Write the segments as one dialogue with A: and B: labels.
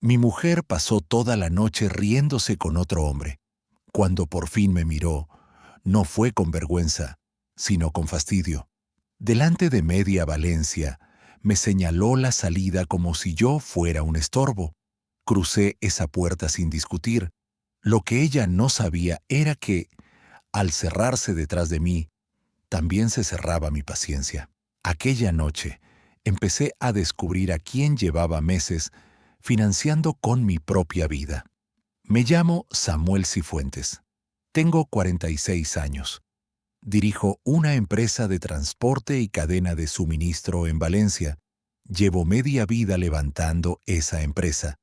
A: Mi mujer pasó toda la noche riéndose con otro hombre. Cuando por fin me miró, no fue con vergüenza, sino con fastidio. Delante de media Valencia, me señaló la salida como si yo fuera un estorbo. Crucé esa puerta sin discutir. Lo que ella no sabía era que, al cerrarse detrás de mí, también se cerraba mi paciencia. Aquella noche, empecé a descubrir a quién llevaba meses financiando con mi propia vida. Me llamo Samuel Cifuentes. Tengo 46 años. Dirijo una empresa de transporte y cadena de suministro en Valencia. Llevo media vida levantando esa empresa.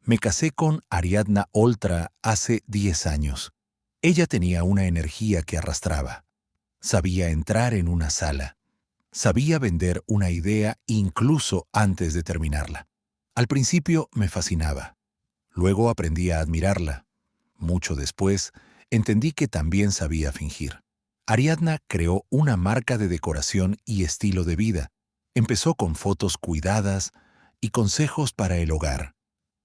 A: Me casé con Ariadna Oltra hace 10 años. Ella tenía una energía que arrastraba. Sabía entrar en una sala. Sabía vender una idea incluso antes de terminarla. Al principio me fascinaba. Luego aprendí a admirarla. Mucho después, entendí que también sabía fingir. Ariadna creó una marca de decoración y estilo de vida. Empezó con fotos cuidadas y consejos para el hogar.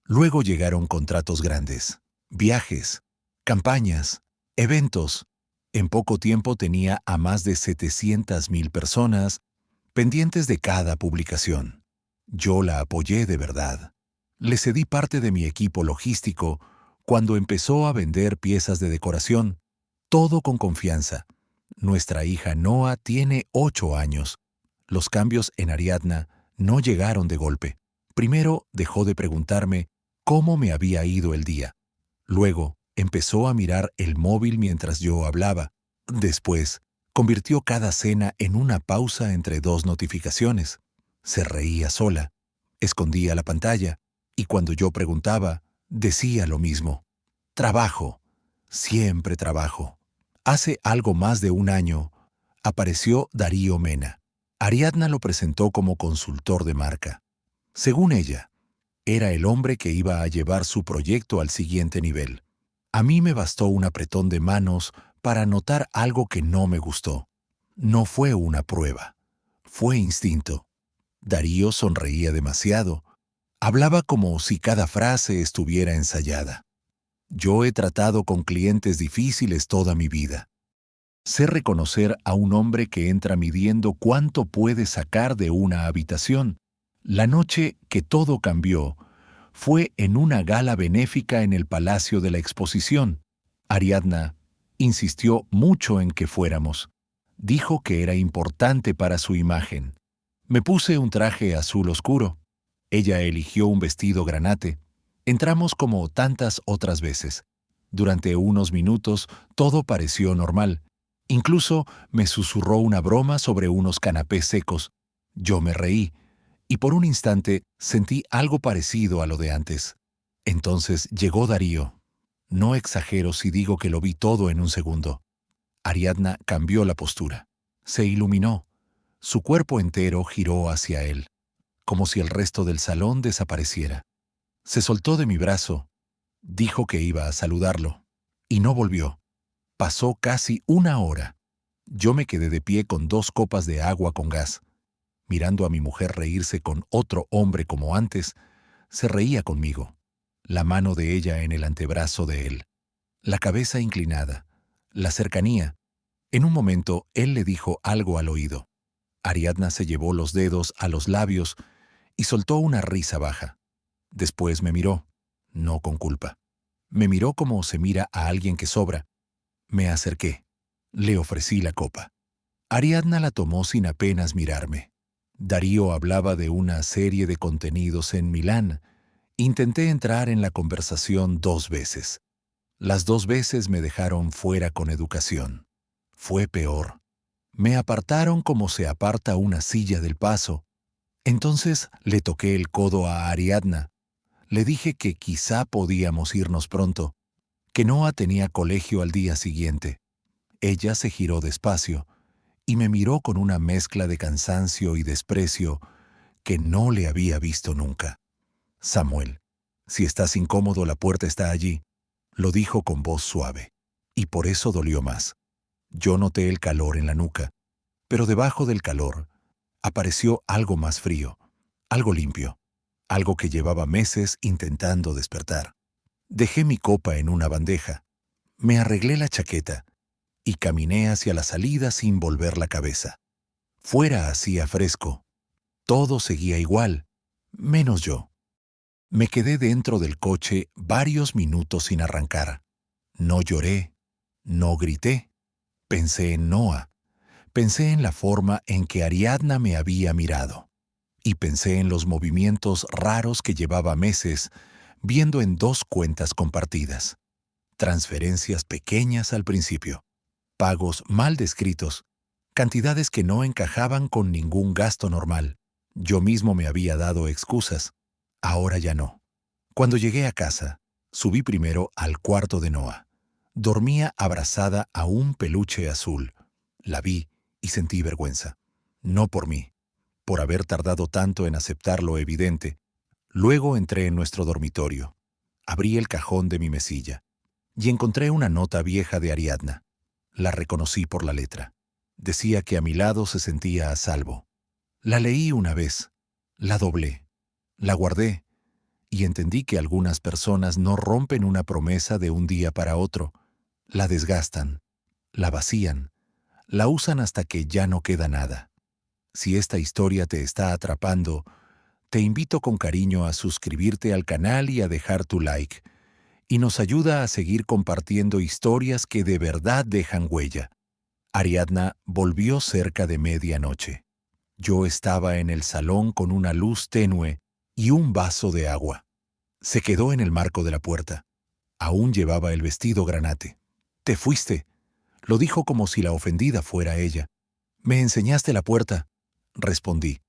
A: Luego llegaron contratos grandes, viajes, campañas, eventos. En poco tiempo tenía a más de 700,000 personas pendientes de cada publicación. Yo la apoyé de verdad. Le cedí parte de mi equipo logístico cuando empezó a vender piezas de decoración, todo con confianza. Nuestra hija Noah tiene 8 años. Los cambios en Ariadna no llegaron de golpe. Primero dejó de preguntarme cómo me había ido el día. Luego empezó a mirar el móvil mientras yo hablaba. Después convirtió cada cena en una pausa entre dos notificaciones. Se reía sola, escondía la pantalla y cuando yo preguntaba, decía lo mismo. Trabajo, siempre trabajo. Hace algo más de un año, apareció Darío Mena. Ariadna lo presentó como consultor de marca. Según ella, era el hombre que iba a llevar su proyecto al siguiente nivel. A mí me bastó un apretón de manos para notar algo que no me gustó. No fue una prueba, fue instinto. Darío sonreía demasiado. Hablaba como si cada frase estuviera ensayada. Yo he tratado con clientes difíciles toda mi vida. Sé reconocer a un hombre que entra midiendo cuánto puede sacar de una habitación. La noche que todo cambió fue en una gala benéfica en el Palacio de la Exposición. Ariadna insistió mucho en que fuéramos. Dijo que era importante para su imagen. Me puse un traje azul oscuro. Ella eligió un vestido granate. Entramos como tantas otras veces. Durante unos minutos todo pareció normal. Incluso me susurró una broma sobre unos canapés secos. Yo me reí, y por un instante sentí algo parecido a lo de antes. Entonces llegó Darío. No exagero si digo que lo vi todo en un segundo. Ariadna cambió la postura. Se iluminó. Su cuerpo entero giró hacia él, como si el resto del salón desapareciera. Se soltó de mi brazo. Dijo que iba a saludarlo. Y no volvió. Pasó casi una hora. Yo me quedé de pie con 2 copas de agua con gas. Mirando a mi mujer reírse con otro hombre como antes, se reía conmigo. La mano de ella en el antebrazo de él. La cabeza inclinada. La cercanía. En un momento, él le dijo algo al oído. Ariadna se llevó los dedos a los labios y soltó una risa baja. Después me miró, no con culpa. Me miró como se mira a alguien que sobra. Me acerqué. Le ofrecí la copa. Ariadna la tomó sin apenas mirarme. Darío hablaba de una serie de contenidos en Milán. Intenté entrar en la conversación 2 veces. Las 2 veces me dejaron fuera con educación. Fue peor. Me apartaron como se aparta una silla del paso. Entonces le toqué el codo a Ariadna. Le dije que quizá podíamos irnos pronto, que Noah tenía colegio al día siguiente. Ella se giró despacio y me miró con una mezcla de cansancio y desprecio que no le había visto nunca. Samuel, si estás incómodo, la puerta está allí, lo dijo con voz suave, y por eso dolió más. Yo noté el calor en la nuca, pero debajo del calor apareció algo más frío, algo limpio. algo que llevaba meses intentando despertar. Dejé mi copa en una bandeja, me arreglé la chaqueta y caminé hacia la salida sin volver la cabeza. Fuera hacía fresco. Todo seguía igual, menos yo. Me quedé dentro del coche varios minutos sin arrancar. No lloré, no grité. Pensé en Noah. Pensé en la forma en que Ariadna me había mirado. Y pensé en los movimientos raros que llevaba meses viendo en 2 cuentas compartidas. Transferencias pequeñas al principio, pagos mal descritos, cantidades que no encajaban con ningún gasto normal. Yo mismo me había dado excusas. Ahora ya no. Cuando llegué a casa, subí primero al cuarto de Noah. Dormía abrazada a un peluche azul. La vi y sentí vergüenza. No por mí, por haber tardado tanto en aceptar lo evidente. Luego entré en nuestro dormitorio. Abrí el cajón de mi mesilla y encontré una nota vieja de Ariadna. La reconocí por la letra. Decía que a mi lado se sentía a salvo. La leí una vez, la doblé, la guardé y entendí que algunas personas no rompen una promesa de un día para otro. La desgastan, la vacían, la usan hasta que ya no queda nada. Si esta historia te está atrapando, te invito con cariño a suscribirte al canal y a dejar tu like, y nos ayuda a seguir compartiendo historias que de verdad dejan huella. Ariadna volvió cerca de medianoche. Yo estaba en el salón con una luz tenue y un vaso de agua. Se quedó en el marco de la puerta. Aún llevaba el vestido granate. «Te fuiste», lo dijo como si la ofendida fuera ella. «Me enseñaste la puerta», respondí.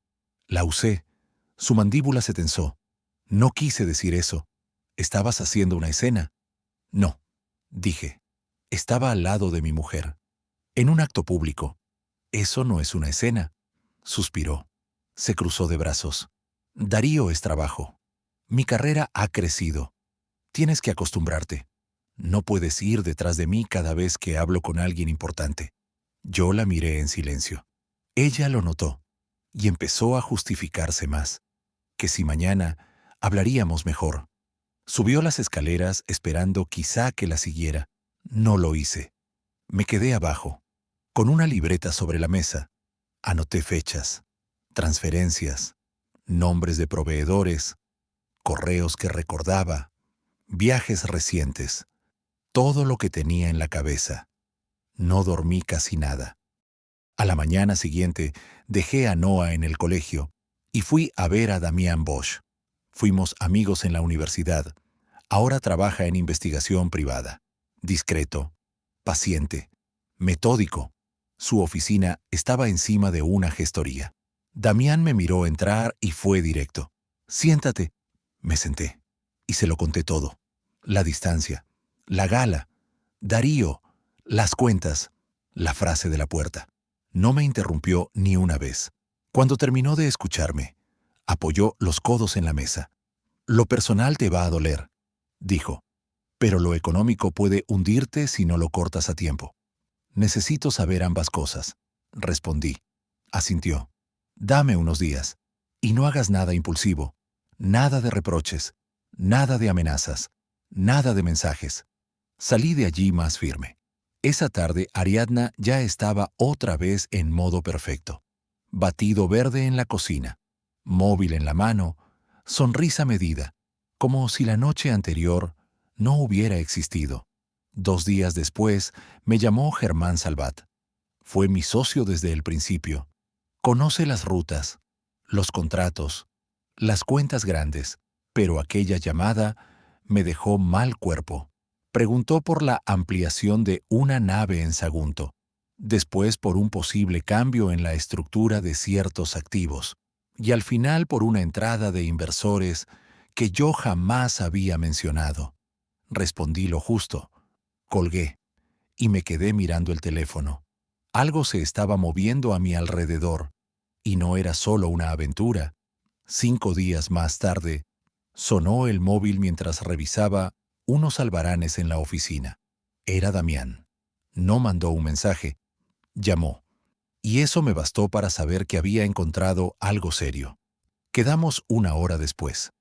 A: «La usé». Su mandíbula se tensó. «No quise decir eso. ¿Estabas haciendo una escena?» «No», dije. «Estaba al lado de mi mujer. En un acto público. Eso no es una escena». Suspiró. Se cruzó de brazos. «Darío es trabajo. Mi carrera ha crecido. Tienes que acostumbrarte. No puedes ir detrás de mí cada vez que hablo con alguien importante». Yo la miré en silencio. Ella lo notó y empezó a justificarse más. Que si mañana hablaríamos mejor. Subió las escaleras esperando quizá que la siguiera. No lo hice. Me quedé abajo, con una libreta sobre la mesa. Anoté fechas, transferencias, nombres de proveedores, correos que recordaba, viajes recientes, todo lo que tenía en la cabeza. No dormí casi nada. A la mañana siguiente dejé a Noah en el colegio y fui a ver a Damián Bosch. Fuimos amigos en la universidad. Ahora trabaja en investigación privada. Discreto, paciente, metódico. Su oficina estaba encima de una gestoría. Damián me miró entrar y fue directo. «Siéntate». Me senté y se lo conté todo. La distancia, la gala, Darío, las cuentas, la frase de la puerta. No me interrumpió ni una vez. Cuando terminó de escucharme, apoyó los codos en la mesa. «Lo personal te va a doler», dijo, «pero lo económico puede hundirte si no lo cortas a tiempo». «Necesito saber ambas cosas», respondí. Asintió. «Dame unos días. Y no hagas nada impulsivo. Nada de reproches. Nada de amenazas. Nada de mensajes». Salí de allí más firme. Esa tarde Ariadna ya estaba otra vez en modo perfecto. Batido verde en la cocina, móvil en la mano, sonrisa medida, como si la noche anterior no hubiera existido. 2 días después me llamó Germán Salvat. Fue mi socio desde el principio. Conoce las rutas, los contratos, las cuentas grandes, pero aquella llamada me dejó mal cuerpo. Preguntó por la ampliación de una nave en Sagunto, después por un posible cambio en la estructura de ciertos activos, y al final por una entrada de inversores que yo jamás había mencionado. Respondí lo justo. Colgué y me quedé mirando el teléfono. Algo se estaba moviendo a mi alrededor, y no era solo una aventura. 5 días más tarde, sonó el móvil mientras revisaba unos albaranes en la oficina. Era Damián. No mandó un mensaje, llamó. Y eso me bastó para saber que había encontrado algo serio. Quedamos 1 hora después.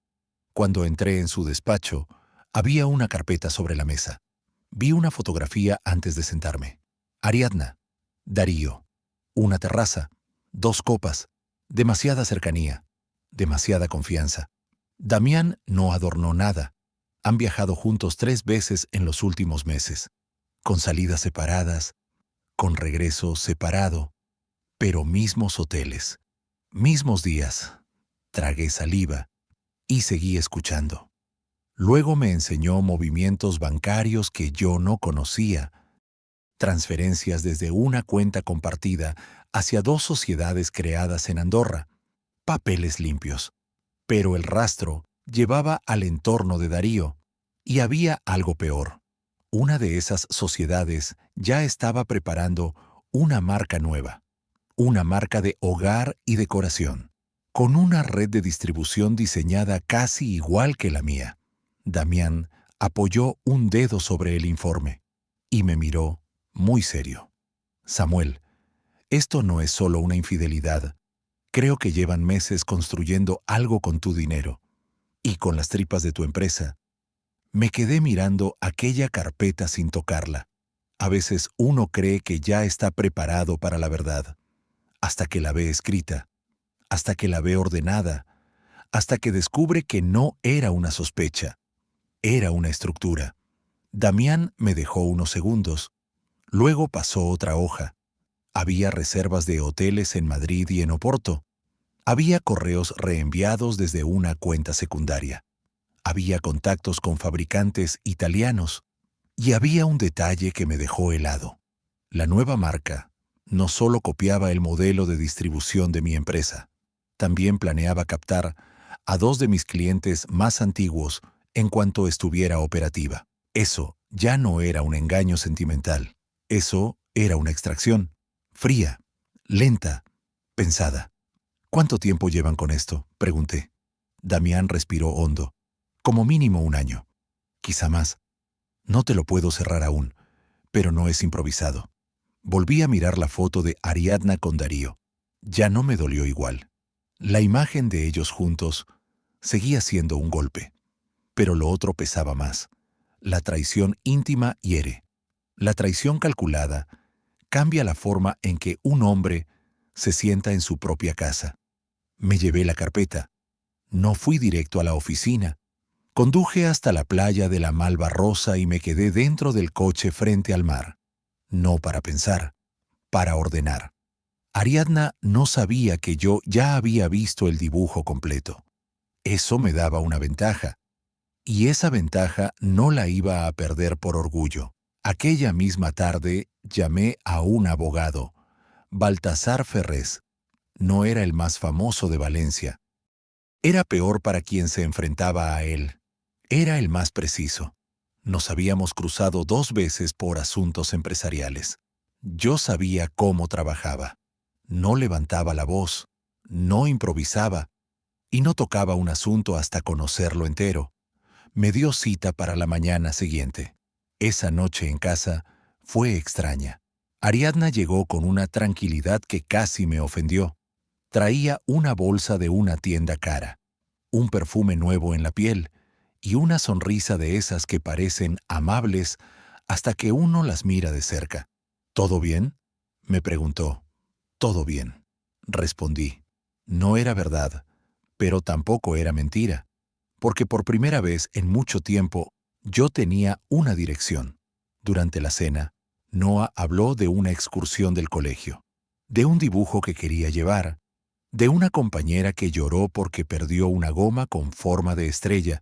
A: Cuando entré en su despacho, había una carpeta sobre la mesa. Vi una fotografía antes de sentarme. Ariadna, Darío, una terraza, 2 copas, demasiada cercanía, demasiada confianza. Damián no adornó nada. Han viajado juntos 3 veces en los últimos meses, con salidas separadas, con regreso separado, pero mismos hoteles, mismos días. Tragué saliva y seguí escuchando. Luego me enseñó movimientos bancarios que yo no conocía, transferencias desde una cuenta compartida hacia 2 sociedades creadas en Andorra, papeles limpios. Pero el rastro llevaba al entorno de Darío, y había algo peor. Una de esas sociedades ya estaba preparando una marca nueva, una marca de hogar y decoración, con una red de distribución diseñada casi igual que la mía. Damián apoyó un dedo sobre el informe y me miró muy serio. Samuel, esto no es solo una infidelidad. Creo que llevan meses construyendo algo con tu dinero y con las tripas de tu empresa. Me quedé mirando aquella carpeta sin tocarla. A veces uno cree que ya está preparado para la verdad, hasta que la ve escrita, hasta que la ve ordenada, hasta que descubre que no era una sospecha, era una estructura. Damián me dejó unos segundos. Luego pasó otra hoja. Había reservas de hoteles en Madrid y en Oporto. Había correos reenviados desde una cuenta secundaria. Había contactos con fabricantes italianos. Y había un detalle que me dejó helado. La nueva marca no solo copiaba el modelo de distribución de mi empresa, también planeaba captar a 2 de mis clientes más antiguos en cuanto estuviera operativa. Eso ya no era un engaño sentimental. Eso era una extracción, fría, lenta, pensada. ¿Cuánto tiempo llevan con esto?, pregunté. Damián respiró hondo. Como mínimo 1 año. Quizá más. No te lo puedo cerrar aún, pero no es improvisado. Volví a mirar la foto de Ariadna con Darío. Ya no me dolió igual. La imagen de ellos juntos seguía siendo un golpe, pero lo otro pesaba más. La traición íntima hiere. La traición calculada cambia la forma en que un hombre se sienta en su propia casa. Me llevé la carpeta. No fui directo a la oficina. Conduje hasta la playa de la Malvarrosa y me quedé dentro del coche frente al mar. No para pensar, para ordenar. Ariadna no sabía que yo ya había visto el dibujo completo. Eso me daba una ventaja. Y esa ventaja no la iba a perder por orgullo. Aquella misma tarde llamé a un abogado, Baltasar Ferrés. No era el más famoso de Valencia. Era peor para quien se enfrentaba a él. Era el más preciso. Nos habíamos cruzado 2 veces por asuntos empresariales. Yo sabía cómo trabajaba. No levantaba la voz, no improvisaba y no tocaba un asunto hasta conocerlo entero. Me dio cita para la mañana siguiente. Esa noche en casa fue extraña. Ariadna llegó con una tranquilidad que casi me ofendió. Traía una bolsa de una tienda cara, un perfume nuevo en la piel y una sonrisa de esas que parecen amables hasta que uno las mira de cerca. ¿Todo bien?, me preguntó. Todo bien, respondí. No era verdad, pero tampoco era mentira, porque por primera vez en mucho tiempo yo tenía una dirección. Durante la cena, Noah habló de una excursión del colegio, de un dibujo que quería llevar, de una compañera que lloró porque perdió una goma con forma de estrella.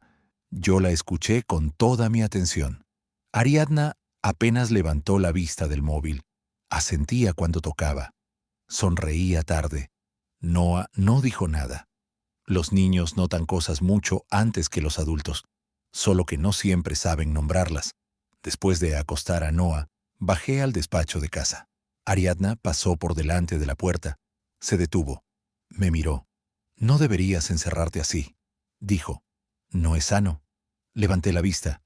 A: Yo la escuché con toda mi atención. Ariadna apenas levantó la vista del móvil. Asentía cuando tocaba. Sonreía tarde. Noah no dijo nada. Los niños notan cosas mucho antes que los adultos, solo que no siempre saben nombrarlas. Después de acostar a Noah, bajé al despacho de casa. Ariadna pasó por delante de la puerta. Se detuvo. Me miró. «No deberías encerrarte así», dijo. «No es sano». Levanté la vista.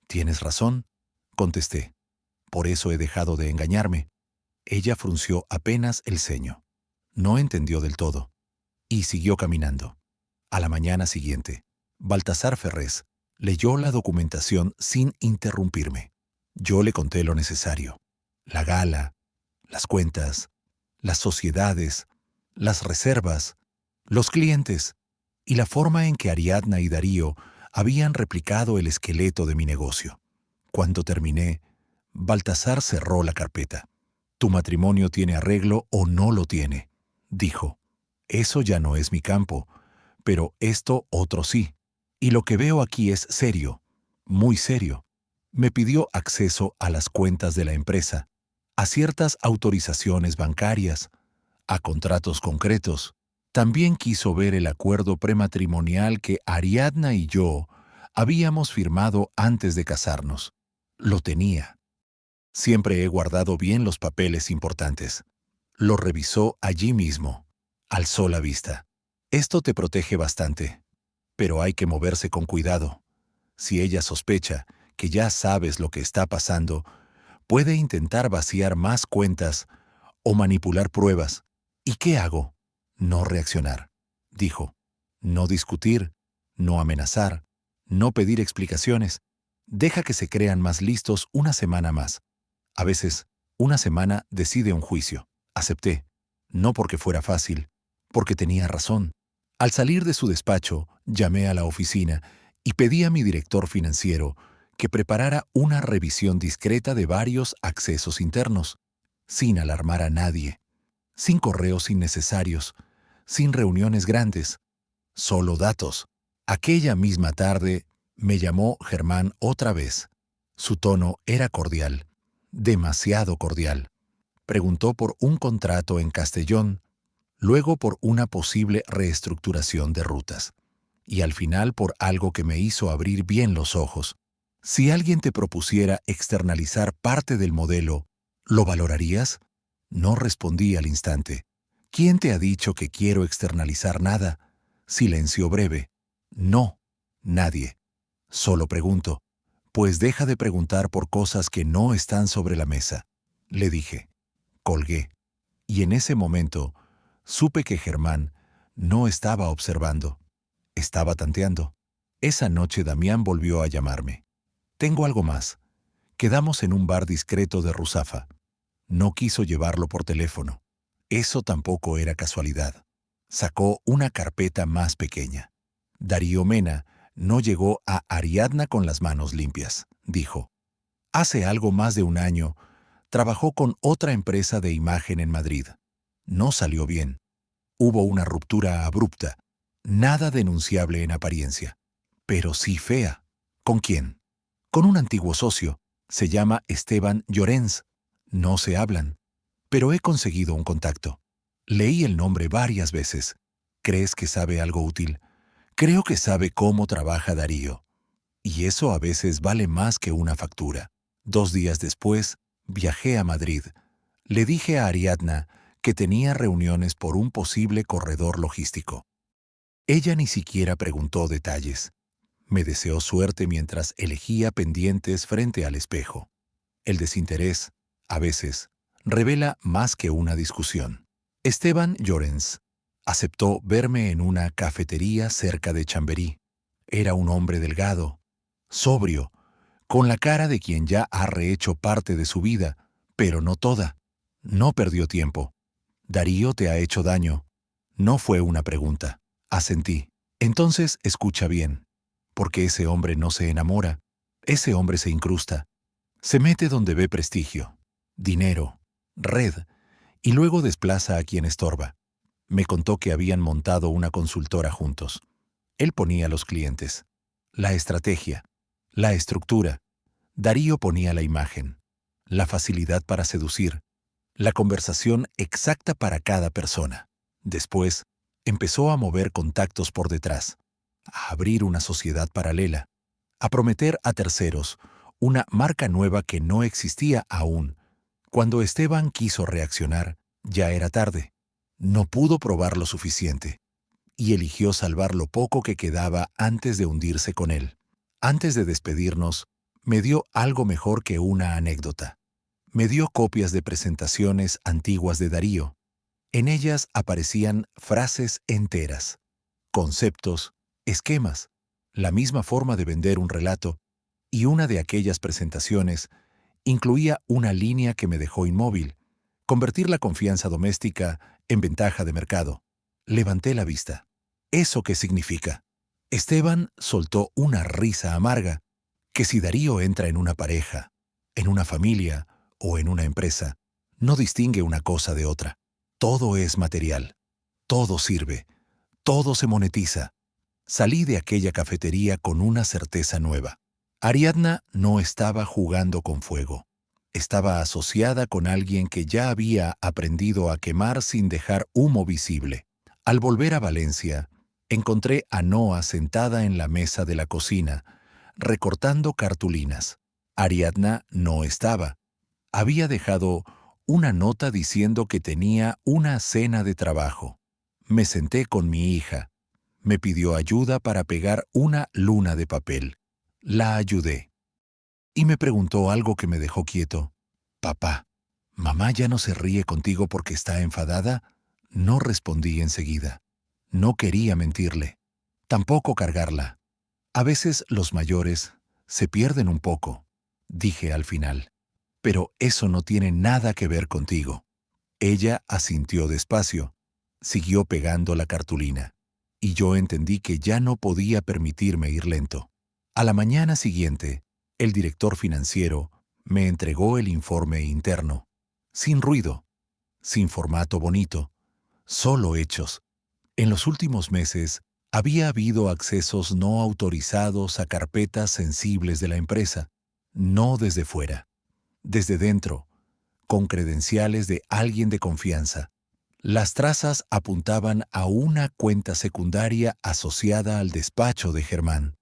A: «Tienes razón», contesté. «Por eso he dejado de engañarme». Ella frunció apenas el ceño. No entendió del todo. Y siguió caminando. A la mañana siguiente, Baltasar Ferrés leyó la documentación sin interrumpirme. Yo le conté lo necesario: la gala, las cuentas, las sociedades, las reservas, los clientes y la forma en que Ariadna y Darío habían replicado el esqueleto de mi negocio. Cuando terminé, Baltasar cerró la carpeta. «Tu matrimonio tiene arreglo o no lo tiene», dijo. «Eso ya no es mi campo, pero esto otro sí. Y lo que veo aquí es serio, muy serio». Me pidió acceso a las cuentas de la empresa, a ciertas autorizaciones bancarias, a contratos concretos. También quiso ver el acuerdo prematrimonial que Ariadna y yo habíamos firmado antes de casarnos. Lo tenía. Siempre he guardado bien los papeles importantes. Lo revisó allí mismo. Alzó la vista. «Esto te protege bastante, pero hay que moverse con cuidado. Si ella sospecha que ya sabes lo que está pasando, puede intentar vaciar más cuentas o manipular pruebas. ¿Y qué hago? No reaccionar», dijo. «No discutir, no amenazar, no pedir explicaciones. Deja que se crean más listos una semana más. A veces, una semana decide un juicio». Acepté, no porque fuera fácil, porque tenía razón. Al salir de su despacho, llamé a la oficina y pedí a mi director financiero que preparara una revisión discreta de varios accesos internos, sin alarmar a nadie, sin correos innecesarios, sin reuniones grandes, solo datos. Aquella misma tarde me llamó Germán otra vez. Su tono era cordial, demasiado cordial. Preguntó por un contrato en Castellón, luego por una posible reestructuración de rutas, y al final por algo que me hizo abrir bien los ojos. «Si alguien te propusiera externalizar parte del modelo, ¿lo valorarías?». No respondí al instante. «¿Quién te ha dicho que quiero externalizar nada?». Silencio breve. «No, nadie. Solo pregunto». «Pues deja de preguntar por cosas que no están sobre la mesa», le dije. Colgué. Y en ese momento supe que Germán no estaba observando. Estaba tanteando. Esa noche Damián volvió a llamarme. «Tengo algo más». Quedamos en un bar discreto de Ruzafa. No quiso llevarlo por teléfono. Eso tampoco era casualidad. Sacó una carpeta más pequeña. «Darío Mena no llegó a Ariadna con las manos limpias», dijo. «Hace algo más de un año trabajó con otra empresa de imagen en Madrid. No salió bien. Hubo una ruptura abrupta, nada denunciable en apariencia, pero sí fea». «¿Con quién?». «Con un antiguo socio. Se llama Esteban Llorens. No se hablan, pero he conseguido un contacto. Leí el nombre varias veces. ¿Crees que sabe algo útil? Creo que sabe cómo trabaja Darío. Y eso a veces vale más que una factura». 2 días después, viajé a Madrid. Le dije a Ariadna que tenía reuniones por un posible corredor logístico. Ella ni siquiera preguntó detalles. Me deseó suerte mientras elegía pendientes frente al espejo. El desinterés, a veces, revela más que una discusión. Esteban Llorens aceptó verme en una cafetería cerca de Chamberí. Era un hombre delgado, sobrio, con la cara de quien ya ha rehecho parte de su vida, pero no toda. No perdió tiempo. «Darío te ha hecho daño». No fue una pregunta. Asentí. «Entonces escucha bien, porque ese hombre no se enamora. Ese hombre se incrusta. Se mete donde ve prestigio, dinero, red, y luego desplaza a quien estorba». Me contó que habían montado una consultora juntos. Él ponía los clientes, la estrategia, la estructura. Darío ponía la imagen, la facilidad para seducir, la conversación exacta para cada persona. Después, empezó a mover contactos por detrás, a abrir una sociedad paralela, a prometer a terceros una marca nueva que no existía aún. Cuando Esteban quiso reaccionar, ya era tarde. No pudo probar lo suficiente, y eligió salvar lo poco que quedaba antes de hundirse con él. Antes de despedirnos, me dio algo mejor que una anécdota. Me dio copias de presentaciones antiguas de Darío. En ellas aparecían frases enteras. conceptos, esquemas, la misma forma de vender un relato, y una de aquellas presentaciones incluía una línea que me dejó inmóvil: convertir la confianza doméstica en ventaja de mercado. Levanté la vista. ¿Eso qué significa? Esteban soltó una risa amarga, que si Darío entra en una pareja, en una familia o en una empresa, no distingue una cosa de otra. Todo es material, todo sirve, todo se monetiza. Salí de aquella cafetería con una certeza nueva. Ariadna no estaba jugando con fuego. Estaba asociada con alguien que ya había aprendido a quemar sin dejar humo visible. Al volver a Valencia, encontré a Noa sentada en la mesa de la cocina, recortando cartulinas. Ariadna no estaba. Había dejado una nota diciendo que tenía una cena de trabajo. Me senté con mi hija. Me pidió ayuda para pegar una luna de papel. La ayudé. Y me preguntó algo que me dejó quieto. «Papá, ¿mamá ya no se ríe contigo porque está enfadada?» No respondí enseguida. No quería mentirle. Tampoco cargarla. A veces los mayores se pierden un poco, dije al final. Pero eso no tiene nada que ver contigo. Ella asintió despacio. Siguió pegando la cartulina. Y yo entendí que ya no podía permitirme ir lento. A la mañana siguiente, el director financiero me entregó el informe interno, sin ruido, sin formato bonito, solo hechos. En los últimos meses había habido accesos no autorizados a carpetas sensibles de la empresa, no desde fuera, desde dentro, con credenciales de alguien de confianza. Las trazas apuntaban a una cuenta secundaria asociada al despacho de Germán.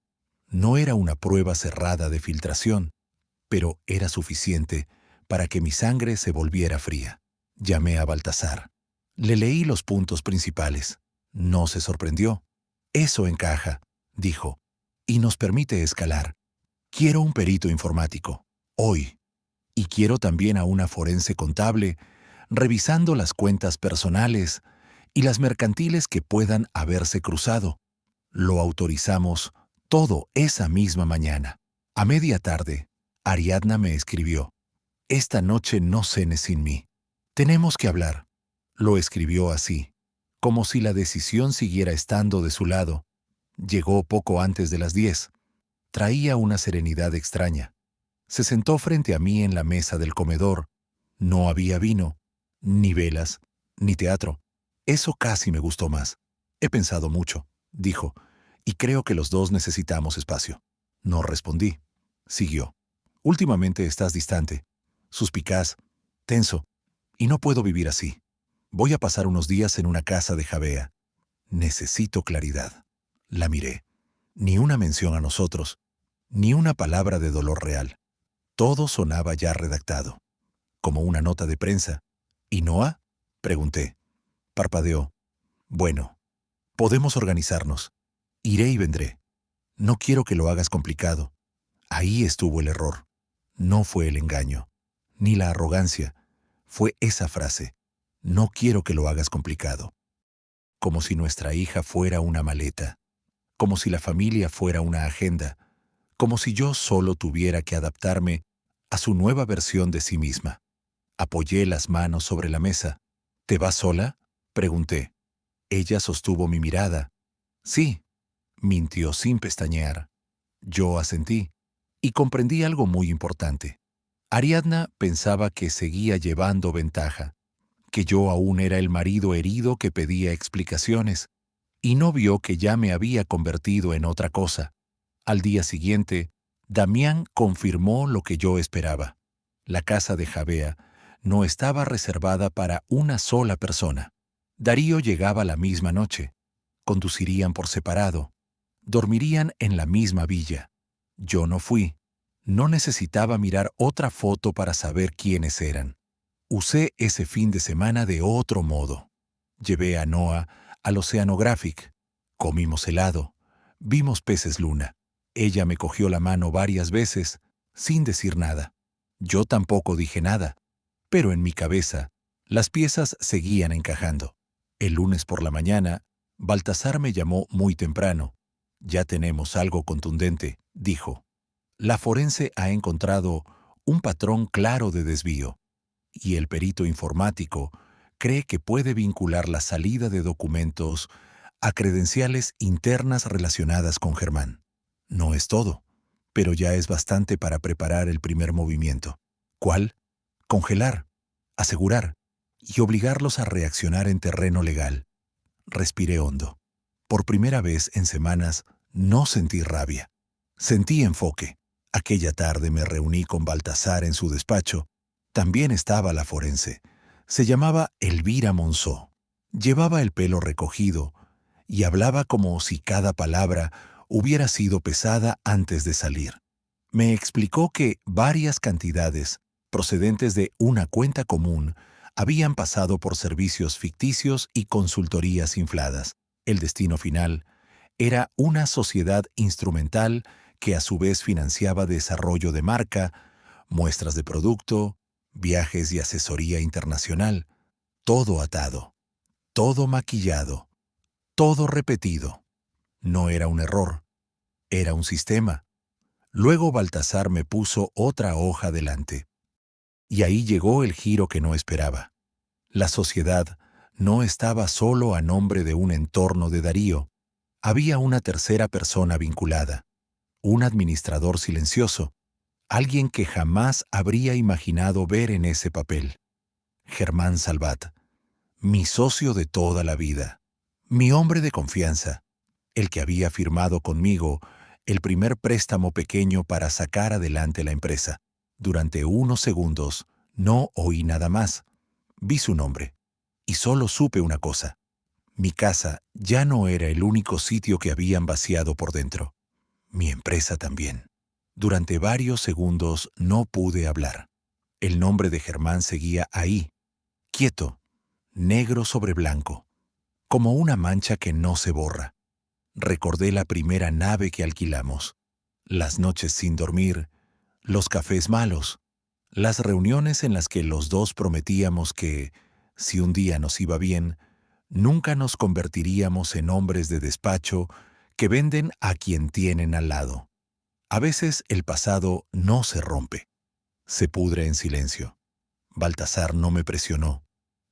A: No era una prueba cerrada de filtración, pero era suficiente para que mi sangre se volviera fría. Llamé a Baltasar. Le leí los puntos principales. No se sorprendió. «Eso encaja», dijo, «y nos permite escalar. Quiero un perito informático, hoy. Y quiero también a una forense contable, revisando las cuentas personales y las mercantiles que puedan haberse cruzado. Lo autorizamos todo esa misma mañana». A media tarde, Ariadna me escribió: «Esta noche no cenes sin mí. Tenemos que hablar». Lo escribió así, como si la decisión siguiera estando de su lado. Llegó poco antes de las 10. Traía una serenidad extraña. Se sentó frente a mí en la mesa del comedor. No había vino, ni velas, ni teatro. Eso casi me gustó más. «He pensado mucho», dijo, «y creo que los dos necesitamos espacio». No respondí. Siguió: «Últimamente estás distante, suspicaz, tenso, y no puedo vivir así. Voy a pasar unos días en una casa de Javea. Necesito claridad». La miré. Ni una mención a nosotros, ni una palabra de dolor real. Todo sonaba ya redactado, como una nota de prensa. «¿Y Noa?», pregunté. Parpadeó. «Bueno, podemos organizarnos. Iré y vendré. No quiero que lo hagas complicado». Ahí estuvo el error. No fue el engaño, ni la arrogancia. Fue esa frase: «No quiero que lo hagas complicado». Como si nuestra hija fuera una maleta, como si la familia fuera una agenda, como si yo solo tuviera que adaptarme a su nueva versión de sí misma. Apoyé las manos sobre la mesa. «¿Te vas sola?», pregunté. Ella sostuvo mi mirada. «Sí», mintió sin pestañear. Yo asentí, y comprendí algo muy importante. Ariadna pensaba que seguía llevando ventaja, que yo aún era el marido herido que pedía explicaciones, y no vio que ya me había convertido en otra cosa. Al día siguiente, Damián confirmó lo que yo esperaba. La casa de Javea no estaba reservada para una sola persona. Darío llegaba la misma noche. Conducirían por separado. Dormirían en la misma villa. Yo no fui. No necesitaba mirar otra foto para saber quiénes eran. Usé ese fin de semana de otro modo. Llevé a Noa al Oceanographic. Comimos helado. Vimos peces luna. Ella me cogió la mano varias veces, sin decir nada. Yo tampoco dije nada, pero en mi cabeza las piezas seguían encajando. El lunes por la mañana Baltasar me llamó muy temprano. Ya tenemos algo contundente, dijo. La forense ha encontrado un patrón claro de desvío, y el perito informático cree que puede vincular la salida de documentos a credenciales internas relacionadas con Germán. No es todo, pero ya es bastante para preparar el primer movimiento. ¿Cuál? Congelar, asegurar y obligarlos a reaccionar en terreno legal. Respiré hondo. Por primera vez en semanas no sentí rabia. Sentí enfoque. Aquella tarde me reuní con Baltasar en su despacho. También estaba la forense. Se llamaba Elvira Monzó. Llevaba el pelo recogido y hablaba como si cada palabra hubiera sido pesada antes de salir. Me explicó que varias cantidades, procedentes de una cuenta común, habían pasado por servicios ficticios y consultorías infladas. El destino final era una sociedad instrumental que a su vez financiaba desarrollo de marca, muestras de producto, viajes y asesoría internacional. Todo atado, todo maquillado, todo repetido. No era un error, era un sistema. Luego Baltasar me puso otra hoja delante. Y ahí llegó el giro que no esperaba. La sociedad no estaba solo a nombre de un entorno de Darío. Había una tercera persona vinculada, un administrador silencioso, alguien que jamás habría imaginado ver en ese papel. Germán Salvat, mi socio de toda la vida, mi hombre de confianza, el que había firmado conmigo el primer préstamo pequeño para sacar adelante la empresa. Durante unos segundos no oí nada más. Vi su nombre y solo supe una cosa. Mi casa ya no era el único sitio que habían vaciado por dentro. Mi empresa también. Durante varios segundos no pude hablar. El nombre de Germán seguía ahí, quieto, negro sobre blanco, como una mancha que no se borra. Recordé la primera nave que alquilamos, las noches sin dormir, los cafés malos, las reuniones en las que los dos prometíamos que, si un día nos iba bien, nunca nos convertiríamos en hombres de despacho que venden a quien tienen al lado. A veces el pasado no se rompe, se pudre en silencio. Baltasar no me presionó,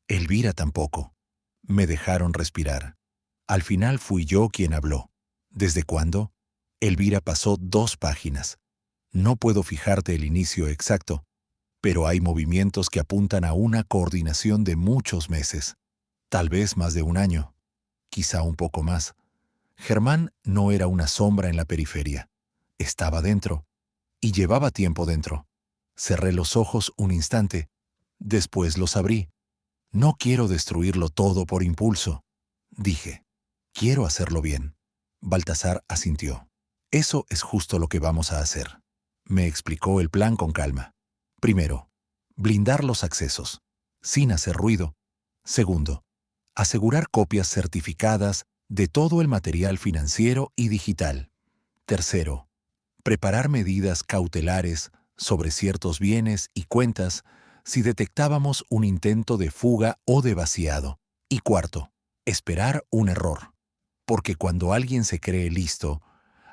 A: Elvira tampoco. Me dejaron respirar. Al final fui yo quien habló. ¿Desde cuándo? Elvira pasó 2 páginas. No puedo fijarte el inicio exacto, pero hay movimientos que apuntan a una coordinación de muchos meses, tal vez más de un año, quizá un poco más. Germán no era una sombra en la periferia. Estaba dentro, y llevaba tiempo dentro. Cerré los ojos un instante, después los abrí. No quiero destruirlo todo por impulso, dije. Quiero hacerlo bien. Baltasar asintió. Eso es justo lo que vamos a hacer. Me explicó el plan con calma. Primero, blindar los accesos, sin hacer ruido. Segundo, asegurar copias certificadas de todo el material financiero y digital. Tercero, preparar medidas cautelares sobre ciertos bienes y cuentas si detectábamos un intento de fuga o de vaciado. Y cuarto, esperar un error. Porque cuando alguien se cree listo,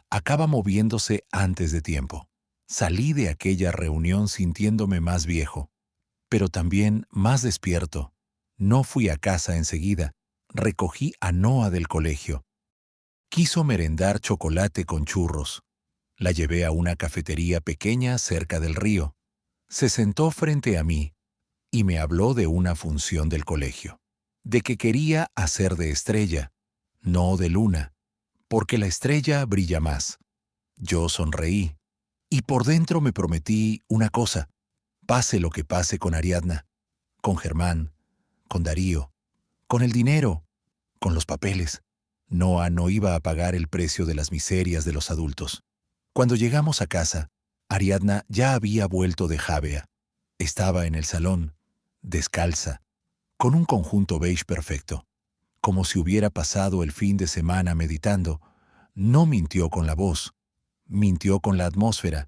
A: acaba moviéndose antes de tiempo. Salí de aquella reunión sintiéndome más viejo, pero también más despierto. No fui a casa enseguida, recogí a Noa del colegio. Quiso merendar chocolate con churros. La llevé a una cafetería pequeña cerca del río. Se sentó frente a mí y me habló de una función del colegio, de que quería hacer de estrella, no de luna, porque la estrella brilla más. Yo sonreí, y por dentro me prometí una cosa, pase lo que pase con Ariadna, con Germán, con Darío, con el dinero, con los papeles. Noa no iba a pagar el precio de las miserias de los adultos. Cuando llegamos a casa, Ariadna ya había vuelto de Javea. Estaba en el salón, descalza, con un conjunto beige perfecto, como si hubiera pasado el fin de semana meditando. No mintió con la voz, mintió con la atmósfera.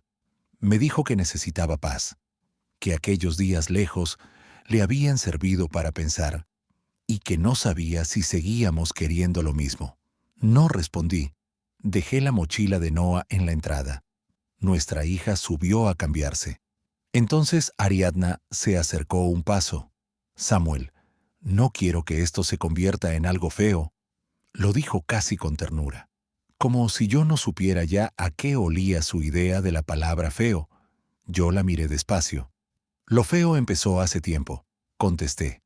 A: Me dijo que necesitaba paz, que aquellos días lejos le habían servido para pensar, y que no sabía si seguíamos queriendo lo mismo. No respondí. Dejé la mochila de Noah en la entrada. Nuestra hija subió a cambiarse. Entonces Ariadna se acercó un paso. Samuel, no quiero que esto se convierta en algo feo. Lo dijo casi con ternura, como si yo no supiera ya a qué olía su idea de la palabra feo. Yo la miré despacio. Lo feo empezó hace tiempo, contesté.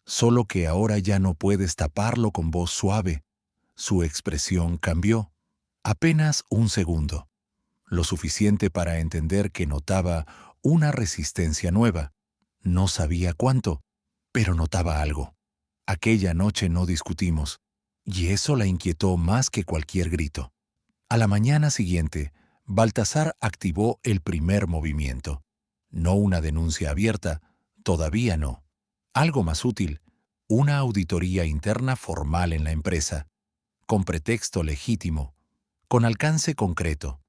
A: Solo que ahora ya no puedes taparlo con voz suave. Su expresión cambió. Apenas un segundo. Lo suficiente para entender que notaba una resistencia nueva. No sabía cuánto, pero notaba algo. Aquella noche no discutimos, y eso la inquietó más que cualquier grito. A la mañana siguiente, Baltasar activó el primer movimiento. No una denuncia abierta, todavía no. Algo más útil, una auditoría interna formal en la empresa, con pretexto legítimo, con alcance concreto,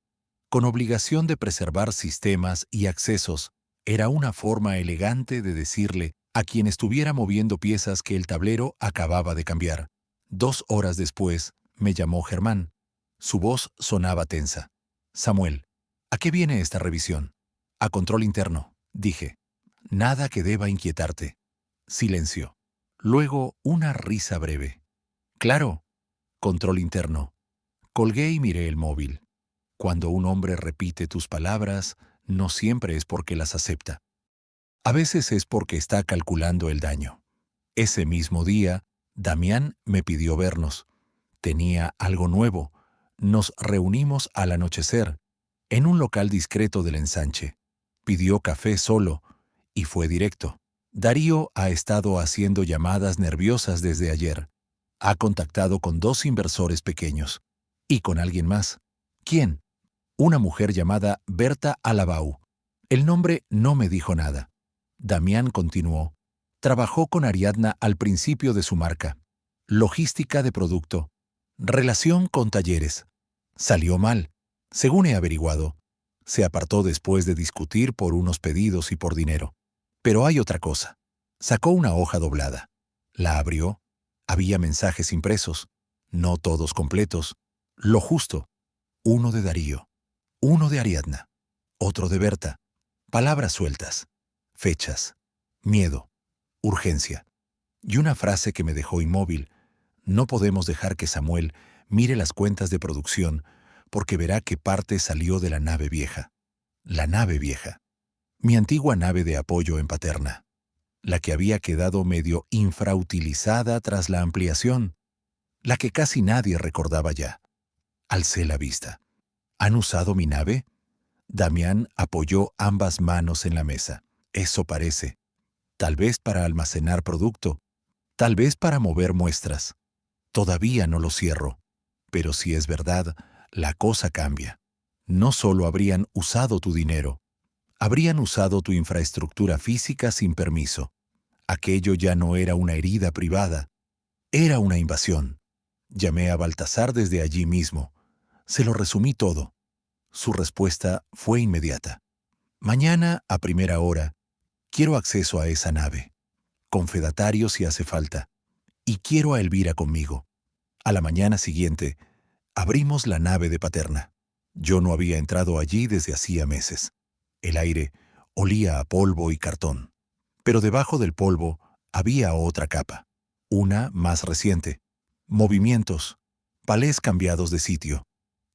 A: con obligación de preservar sistemas y accesos. Era una forma elegante de decirle a quien estuviera moviendo piezas que el tablero acababa de cambiar. 2 horas después, me llamó Germán. Su voz sonaba tensa. Samuel, ¿a qué viene esta revisión? A control interno, dije. Nada que deba inquietarte. Silencio. Luego una risa breve. Claro, control interno. Colgué y miré el móvil. Cuando un hombre repite tus palabras, no siempre es porque las acepta. A veces es porque está calculando el daño. Ese mismo día, Damián me pidió vernos. Tenía algo nuevo. Nos reunimos al anochecer, en un local discreto del ensanche. Pidió café solo, y fue directo. Darío ha estado haciendo llamadas nerviosas desde ayer. Ha contactado con 2 inversores pequeños. Y con alguien más. ¿Quién? Una mujer llamada Berta Alabau. El nombre no me dijo nada. Damián continuó. Trabajó con Ariadna al principio de su marca. Logística de producto. Relación con talleres. Salió mal, según he averiguado. Se apartó después de discutir por unos pedidos y por dinero. Pero hay otra cosa. Sacó una hoja doblada. La abrió. Había mensajes impresos. No todos completos. Lo justo. Uno de Darío. Uno de Ariadna. Otro de Berta. Palabras sueltas. Fechas. Miedo. Urgencia. Y una frase que me dejó inmóvil. No podemos dejar que Samuel mire las cuentas de producción porque verá que parte salió de la nave vieja. La nave vieja. Mi antigua nave de apoyo en Paterna. La que había quedado medio infrautilizada tras la ampliación. La que casi nadie recordaba ya. Alcé la vista. ¿Han usado mi nave? Damián apoyó ambas manos en la mesa. Eso parece. Tal vez para almacenar producto. Tal vez para mover muestras. Todavía no lo cierro. Pero si es verdad, la cosa cambia. No solo habrían usado tu dinero, habrían usado tu infraestructura física sin permiso. Aquello ya no era una herida privada, era una invasión. Llamé a Baltasar desde allí mismo. Se lo resumí todo. Su respuesta fue inmediata. Mañana, a primera hora, quiero acceso a esa nave. Con fedatario si hace falta. Y quiero a Elvira conmigo. A la mañana siguiente, abrimos la nave de Paterna. Yo no había entrado allí desde hacía meses. El aire olía a polvo y cartón. Pero debajo del polvo había otra capa. Una más reciente. Movimientos. Palés cambiados de sitio.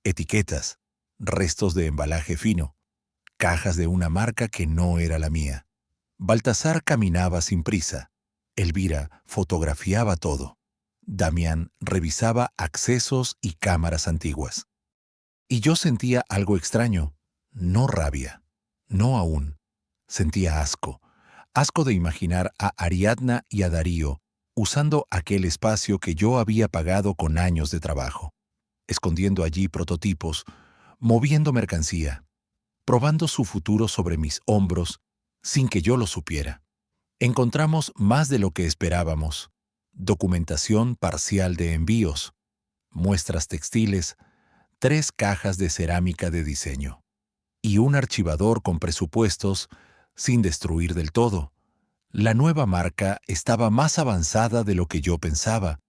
A: Etiquetas. Restos de embalaje fino. Cajas de una marca que no era la mía. Baltasar caminaba sin prisa. Elvira fotografiaba todo. Damián revisaba accesos y cámaras antiguas. Y yo sentía algo extraño, no rabia, no aún. Sentía asco, asco de imaginar a Ariadna y a Darío usando aquel espacio que yo había pagado con años de trabajo, escondiendo allí prototipos, moviendo mercancía, probando su futuro sobre mis hombros sin que yo lo supiera. Encontramos más de lo que esperábamos. Documentación parcial de envíos, muestras textiles, 3 cajas de cerámica de diseño y un archivador con presupuestos sin destruir del todo. La nueva marca estaba más avanzada de lo que yo pensaba.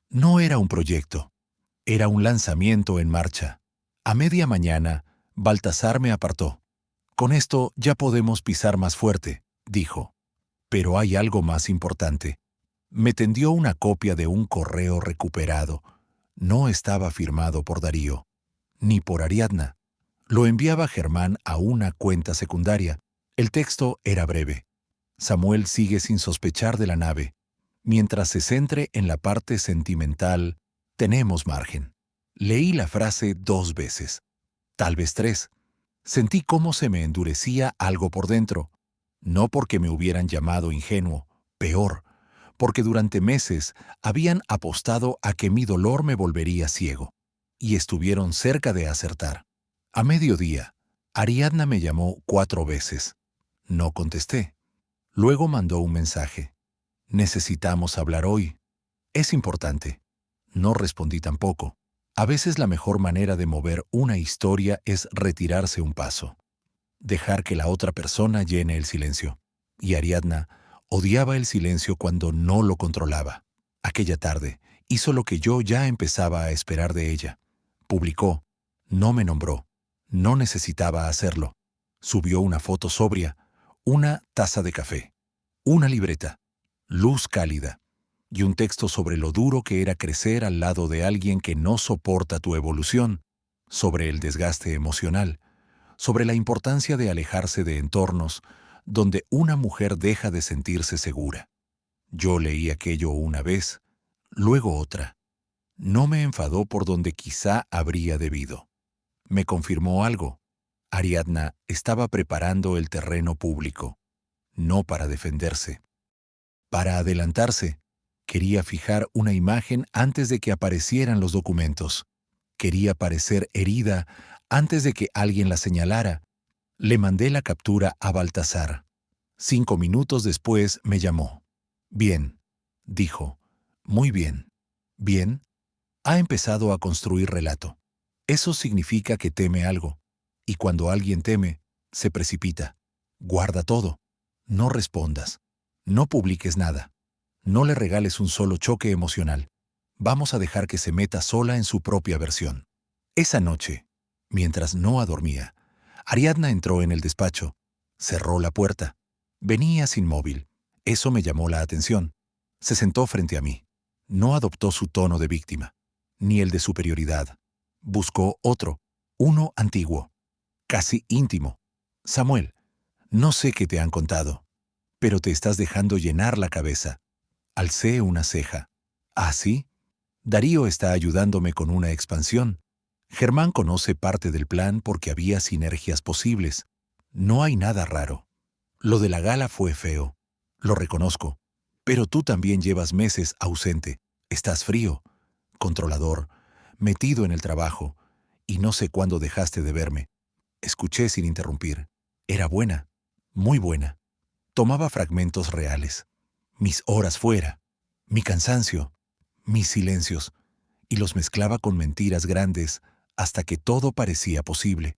A: No era un proyecto, era un lanzamiento en marcha. A media mañana, Baltasar me apartó. Con esto ya podemos pisar más fuerte, dijo. Pero hay algo más importante. Me tendió una copia de un correo recuperado. No estaba firmado por Darío, ni por Ariadna. Lo enviaba Germán a una cuenta secundaria. El texto era breve. Samuel sigue sin sospechar de la nave. Mientras se centre en la parte sentimental, tenemos margen. Leí la frase 2 veces, tal vez 3. Sentí cómo se me endurecía algo por dentro. No porque me hubieran llamado ingenuo, peor, porque durante meses habían apostado a que mi dolor me volvería ciego. Y estuvieron cerca de acertar. A mediodía, Ariadna me llamó 4 veces. No contesté. Luego mandó un mensaje. Necesitamos hablar hoy. Es importante. No respondí tampoco. A veces la mejor manera de mover una historia es retirarse un paso. Dejar que la otra persona llene el silencio. Y Ariadna odiaba el silencio cuando no lo controlaba. Aquella tarde hizo lo que yo ya empezaba a esperar de ella. Publicó. No me nombró. No necesitaba hacerlo. Subió una foto sobria, una taza de café, una libreta, luz cálida y un texto sobre lo duro que era crecer al lado de alguien que no soporta tu evolución, sobre el desgaste emocional, sobre la importancia de alejarse de entornos donde una mujer deja de sentirse segura. Yo leí aquello una vez, luego otra. No me enfadó por donde quizá habría debido. Me confirmó algo. Ariadna estaba preparando el terreno público, no para defenderse, para adelantarse. Quería fijar una imagen antes de que aparecieran los documentos. Quería parecer herida antes de que alguien la señalara. Le mandé la captura a Baltasar. 5 minutos después me llamó. Bien, dijo. Muy bien. Bien. Ha empezado a construir relato. Eso significa que teme algo. Y cuando alguien teme, se precipita. Guarda todo. No respondas. No publiques nada. No le regales un solo choque emocional. Vamos a dejar que se meta sola en su propia versión. Esa noche, mientras Noah dormía, Ariadna entró en el despacho. Cerró la puerta. Venía sin móvil. Eso me llamó la atención. Se sentó frente a mí. No adoptó su tono de víctima, ni el de superioridad. Buscó otro, uno antiguo, casi íntimo. Samuel, no sé qué te han contado, pero te estás dejando llenar la cabeza. Alcé una ceja. ¿Ah, sí? Darío está ayudándome con una expansión. Germán conoce parte del plan porque había sinergias posibles. No hay nada raro. Lo de la gala fue feo. Lo reconozco. Pero tú también llevas meses ausente. Estás frío, controlador, metido en el trabajo, y no sé cuándo dejaste de verme. Escuché sin interrumpir. Era buena, muy buena. Tomaba fragmentos reales. Mis horas fuera, mi cansancio, mis silencios, y los mezclaba con mentiras grandes hasta que todo parecía posible.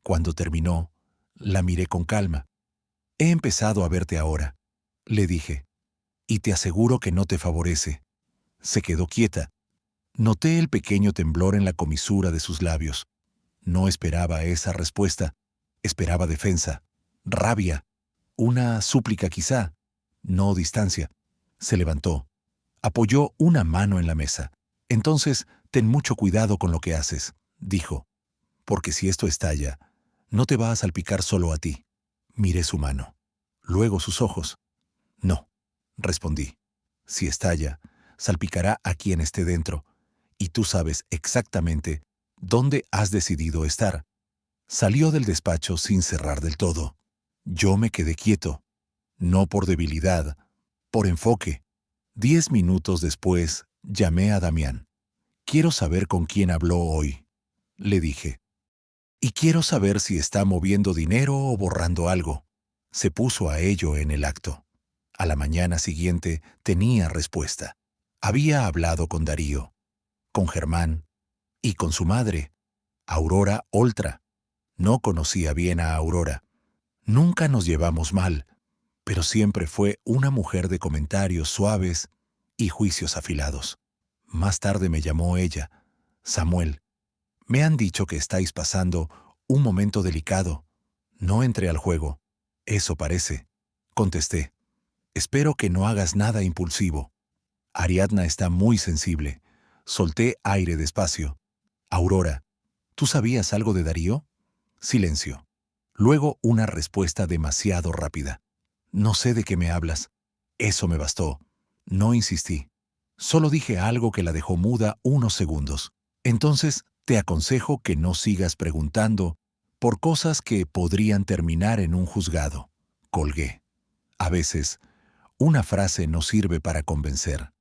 A: Cuando terminó, la miré con calma. He empezado a verte ahora, le dije, y te aseguro que no te favorece. Se quedó quieta. Noté el pequeño temblor en la comisura de sus labios. No esperaba esa respuesta. Esperaba defensa, rabia, una súplica quizá, no distancia. Se levantó. Apoyó una mano en la mesa. Entonces, ten mucho cuidado con lo que haces, dijo, porque si esto estalla, no te va a salpicar solo a ti. Miré su mano. Luego sus ojos. No, respondí. Si estalla, salpicará a quien esté dentro, y tú sabes exactamente dónde has decidido estar. Salió del despacho sin cerrar del todo. Yo me quedé quieto, no por debilidad, por enfoque. 10 minutos después, llamé a Damián. Quiero saber con quién habló hoy, le dije. Y quiero saber si está moviendo dinero o borrando algo. Se puso a ello en el acto. A la mañana siguiente tenía respuesta. Había hablado con Darío, con Germán y con su madre, Aurora Oltra. No conocía bien a Aurora. Nunca nos llevamos mal, pero siempre fue una mujer de comentarios suaves y juicios afilados. Más tarde me llamó ella. Samuel, me han dicho que estáis pasando un momento delicado. No entré al juego. Eso parece. Contesté. Espero que no hagas nada impulsivo. Ariadna está muy sensible. Solté aire despacio. Aurora, ¿tú sabías algo de Darío? Silencio. Luego una respuesta demasiado rápida. No sé de qué me hablas. Eso me bastó. No insistí. Solo dije algo que la dejó muda unos segundos. Entonces, te aconsejo que no sigas preguntando por cosas que podrían terminar en un juzgado. Colgué. A veces, una frase no sirve para convencer.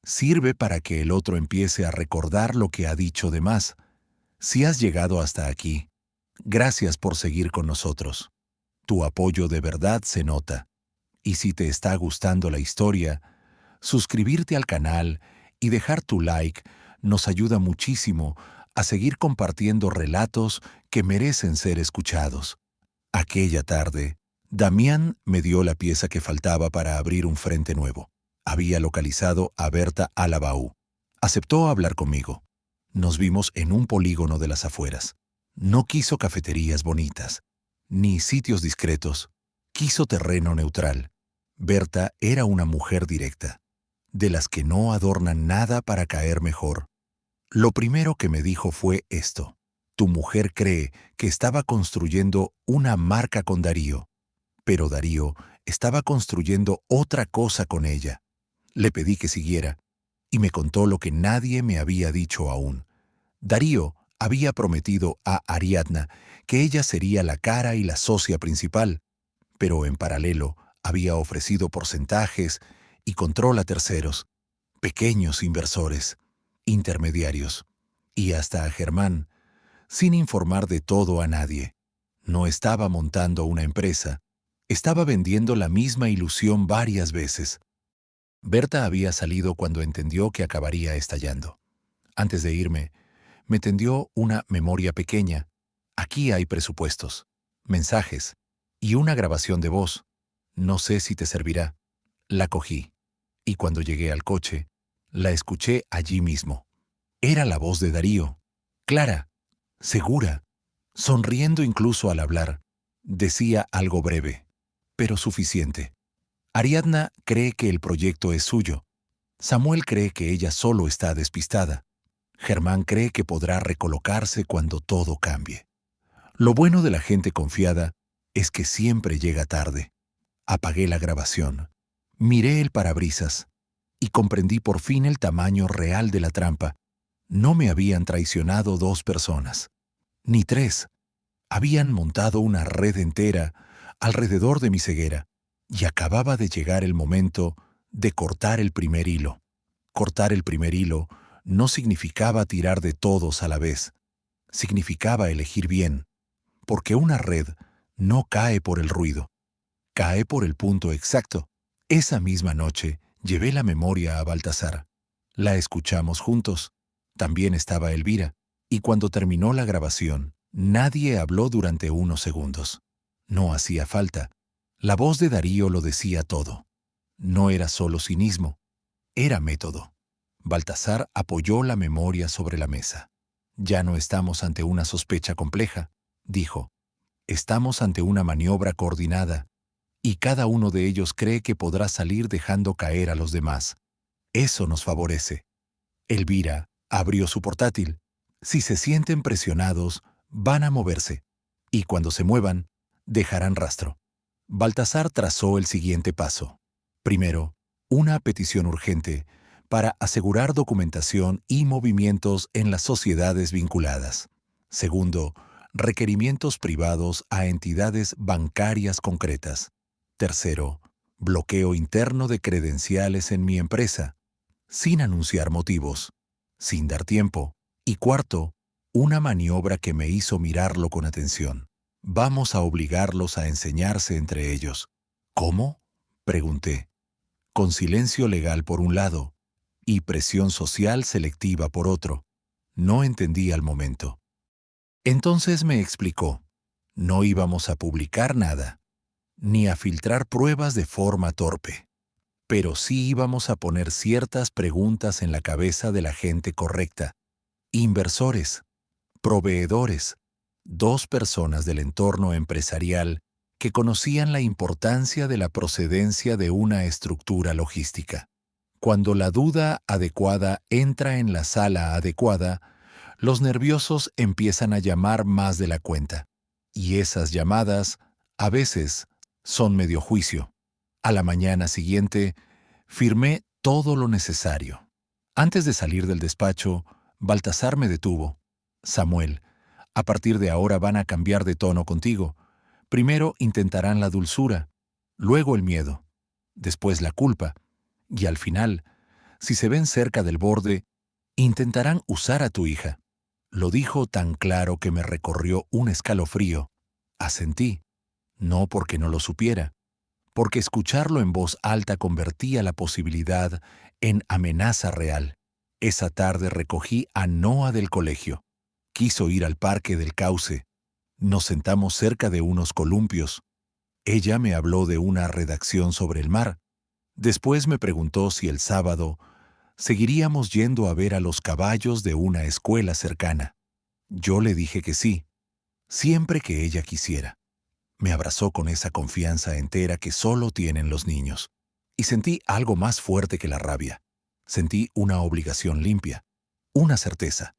A: Sirve para que el otro empiece a recordar lo que ha dicho de más. Si has llegado hasta aquí, gracias por seguir con nosotros. Tu apoyo de verdad se nota. Y si te está gustando la historia, suscribirte al canal y dejar tu like nos ayuda muchísimo a seguir compartiendo relatos que merecen ser escuchados. Aquella tarde, Damián me dio la pieza que faltaba para abrir un frente nuevo. Había localizado a Berta Alabaú. Aceptó hablar conmigo. Nos vimos en un polígono de las afueras. No quiso cafeterías bonitas, ni sitios discretos. Quiso terreno neutral. Berta era una mujer directa, de las que no adornan nada para caer mejor. Lo primero que me dijo fue esto. Tu mujer cree que estaba construyendo una marca con Darío, pero Darío estaba construyendo otra cosa con ella. Le pedí que siguiera, y me contó lo que nadie me había dicho aún. Darío había prometido a Ariadna que ella sería la cara y la socia principal, pero en paralelo había ofrecido porcentajes y control a terceros, pequeños inversores, intermediarios, y hasta a Germán, sin informar de todo a nadie. No estaba montando una empresa, estaba vendiendo la misma ilusión varias veces. Berta había salido cuando entendió que acabaría estallando. Antes de irme, me tendió una memoria pequeña. Aquí hay presupuestos, mensajes y una grabación de voz. No sé si te servirá. La cogí, y cuando llegué al coche, la escuché allí mismo. Era la voz de Darío, clara, segura, sonriendo incluso al hablar. Decía algo breve, pero suficiente. Ariadna cree que el proyecto es suyo. Samuel cree que ella solo está despistada. Germán cree que podrá recolocarse cuando todo cambie. Lo bueno de la gente confiada es que siempre llega tarde. Apagué la grabación, miré el parabrisas y comprendí por fin el tamaño real de la trampa. No me habían traicionado 2 personas, ni 3. Habían montado una red entera alrededor de mi ceguera y acababa de llegar el momento de cortar el primer hilo. Cortar el primer hilo no significaba tirar de todos a la vez, significaba elegir bien, porque una red no cae por el ruido, cae por el punto exacto. Esa misma noche llevé la memoria a Baltasar. La escuchamos juntos. También estaba Elvira, y cuando terminó la grabación, nadie habló durante unos segundos. No hacía falta. La voz de Darío lo decía todo. No era solo cinismo, era método. Baltasar apoyó la memoria sobre la mesa. Ya no estamos ante una sospecha compleja, dijo. Estamos ante una maniobra coordinada, y cada uno de ellos cree que podrá salir dejando caer a los demás. Eso nos favorece. Elvira abrió su portátil. Si se sienten presionados, van a moverse, y cuando se muevan, dejarán rastro. Baltasar trazó el siguiente paso. Primero, una petición urgente para asegurar documentación y movimientos en las sociedades vinculadas. Segundo, requerimientos privados a entidades bancarias concretas. Tercero, bloqueo interno de credenciales en mi empresa, sin anunciar motivos, sin dar tiempo. Y cuarto, una maniobra que me hizo mirarlo con atención. Vamos a obligarlos a enseñarse entre ellos. ¿Cómo? Pregunté. Con silencio legal por un lado y presión social selectiva por otro. No entendí al momento. Entonces me explicó. No íbamos a publicar nada. ni a filtrar pruebas de forma torpe. Pero sí íbamos a poner ciertas preguntas en la cabeza de la gente correcta. Inversores, proveedores, dos personas del entorno empresarial que conocían la importancia de la procedencia de una estructura logística. Cuando la duda adecuada entra en la sala adecuada, los nerviosos empiezan a llamar más de la cuenta. Y esas llamadas, a veces, son medio juicio. A la mañana siguiente, firmé todo lo necesario. Antes de salir del despacho, Baltasar me detuvo. Samuel, a partir de ahora van a cambiar de tono contigo. Primero intentarán la dulzura, luego el miedo, después la culpa, y al final, si se ven cerca del borde, intentarán usar a tu hija. Lo dijo tan claro que me recorrió un escalofrío. Asentí, no porque no lo supiera, porque escucharlo en voz alta convertía la posibilidad en amenaza real. Esa tarde recogí a Noah del colegio. Quiso ir al parque del Cauce. Nos sentamos cerca de unos columpios. Ella me habló de una redacción sobre el mar. Después me preguntó si el sábado seguiríamos yendo a ver a los caballos de una escuela cercana. Yo le dije que sí, siempre que ella quisiera. Me abrazó con esa confianza entera que solo tienen los niños. Y sentí algo más fuerte que la rabia. Sentí una obligación limpia, una certeza.